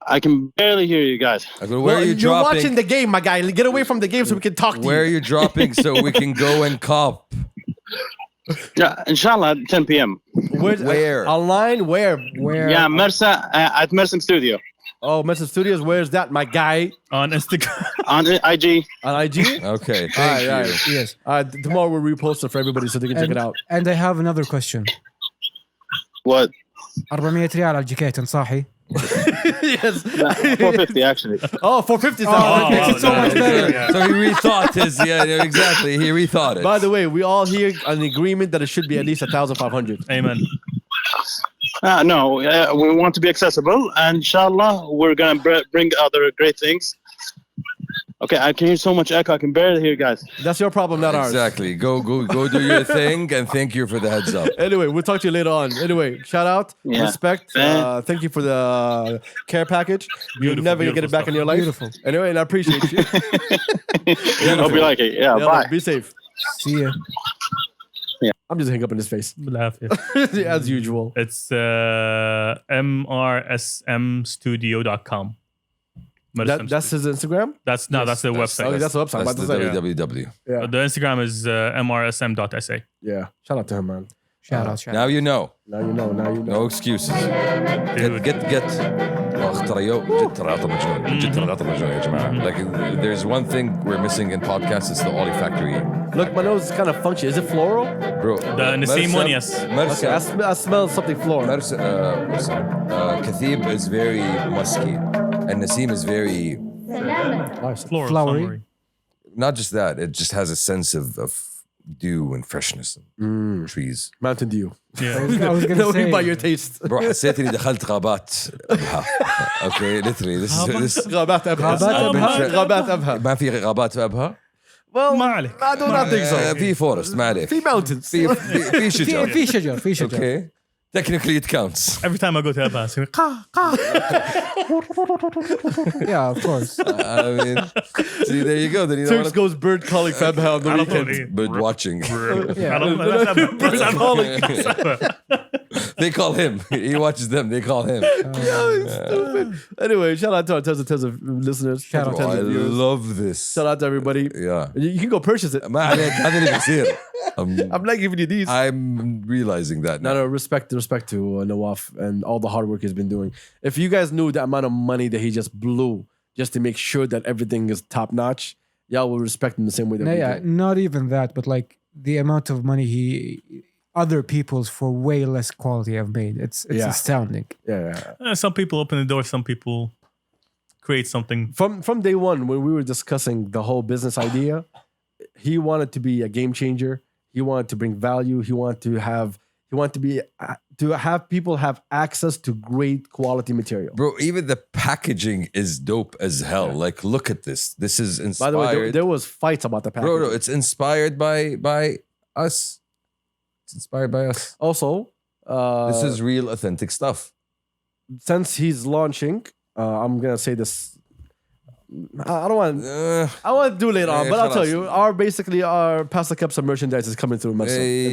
I can barely hear you guys. I go, where are you You're dropping? watching the game, my guy. Get away from the game so we can talk to Where are you. you dropping so we can go and cop? Yeah, inshallah, 10 p.m. Where? Online? Where? Yeah, Mrsm at Mrsm Studio Oh, Mrsm Studios. Where's that, my guy? On Instagram. on IG. On IG? Okay, thank All you. right. Yes. Tomorrow we'll repost it for everybody so they can check it out. And I have another question. What? 400 ريال على الجاكيت صاحي. Yes. 450 actually. Oh, 450. Oh, wow, so much better. yeah. So he rethought his, exactly. He rethought it. By the way, we all here an agreement that it should be at least 1,500. Amen. No, we want to be accessible, and inshallah, we're gonna bring other great things. Okay, I can hear so much echo. I can barely hear you guys. That's your problem, not ours. Exactly. Go do your thing, and thank you for the heads up. Anyway, we'll talk to you later on. Anyway, shout out, Yeah. respect. Thank you for the care package. You're Beautiful, never gonna get it beautiful back in your life. Beautiful. Anyway, and I appreciate you. Hope you like it. Yeah, Yalla, bye. be safe. See ya. I'm just hanging up in his face بالعافية. as usual. It's mrsmstudio.com. That's his Instagram. That's the website. Oh, that's the website. That's About the to say. www. Yeah, The Instagram is mrsm.sa. yeah. Shout out to him, man. Shout out. Now you know. Now you know. Now you know. No excuses. Dude. Get. ترى جد ترى عطى مجنون. جد ترى عطى مجنون يا جماعة. Like there's one thing we're missing in podcasts. It's the Ollie Factory. Look, my nose is kind of funky. Is it floral? Bro. The Nassim one, yes. Okay, I smell something floral. Kathib is very musky. And Nassim is very... Nice. Floral, Flowery. summery. Not just that. It just has a sense of dew and freshness and trees. Mountain Dew. Yeah. I was gonna Knowing say. by your taste. Bro, حسيت إني دخلت غابات أبها. Okay, literally. This is... غابات أبها. غابات أبها. ما في غابات في أبها؟ Well, ما عليك. I do not think so. في فورست ما عليك. في mountains. في شجر. في شجر في شجر. Okay. Technically it counts. Every time I go to Abbas, Yeah, of course. I mean, see, there you go. Then you know Turks goes bird calling Fabha on the weekend. bird watching. Yeah. Bird calling. They call him. He watches them. They call him. Stupid. Anyway, shout out to our tons of listeners. Shout out Oh, I to viewers. love this. Shout out to everybody. Yeah. You can go purchase it. ما عليك هذا اللي بيصير. I'm not giving you these. I'm realizing that now. No, respect to Nawaf and all the hard work he's been doing. If you guys knew the amount of money that he just blew just to make sure that everything is top notch, y'all will respect him the same way that No, we yeah, do. not even that, but like the amount of money other people's for way less quality have made. It's Yeah. astounding. Yeah. some people open the door, some people create something. From day one, when we were discussing the whole business idea, he wanted to be a game changer. He wanted to bring value. He wanted to have people have access to great quality material. Bro, even the packaging is dope as hell. Like, look at this. This is inspired. By the way, there was fights about the packaging. Bro, it's inspired by us. It's inspired by us. Also, This is real, authentic stuff. since he's launching, I'm gonna say this I don't want. I want to do later on, but I'll tell you. Our Pasta Kabsa merchandise is coming through Mrsm.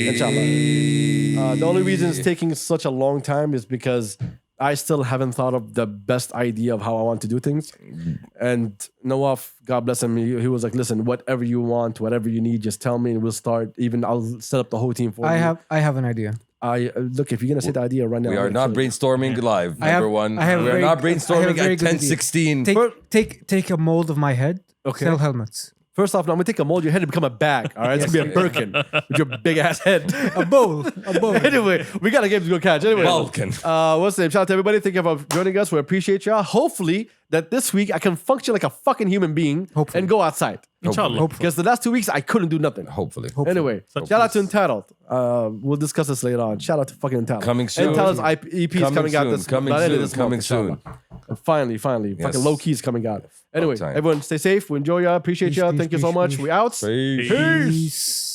Inshallah. The only reason it's taking such a long time is because I still haven't thought of the best idea of how I want to do things. And Nawaf, God bless him, he was like, listen, whatever you want, whatever you need, just tell me and we'll start. Even I'll set up the whole team for you. I have an idea. Look, if you're gonna say the idea right now, We are not brainstorming live, I have- number one. I have We are very- not I have a brainstorming very at good idea. 10:16. Take a mold of my head. Okay. Sell helmets. First off, I'm gonna take a mold of your head and become a bag. All right, it's gonna be a Birkin with your big ass head. A bowl. A bowl. Anyway, we got a game to go catch. Anyway, Vulcan. what's the name? Shout out to everybody. Thank you for joining us. We appreciate y'all. Hopefully, that this week I can function like a fucking human being Hopefully. and go outside. Inshallah. Because the last 2 weeks I couldn't do nothing. Hopefully. Anyway, shout out to Entitled. We'll discuss this later on. Shout out to fucking Entitled. Coming soon. Entitled's EP is coming out this Coming by the end of soon. this Coming month, soon. inshallah. Finally. Yes. Fucking low key is coming out. Anyway, time. everyone stay safe. We enjoy y'all. Appreciate Peace, y'all. peace, Thank you so peace, much. peace. We out. Peace. Peace.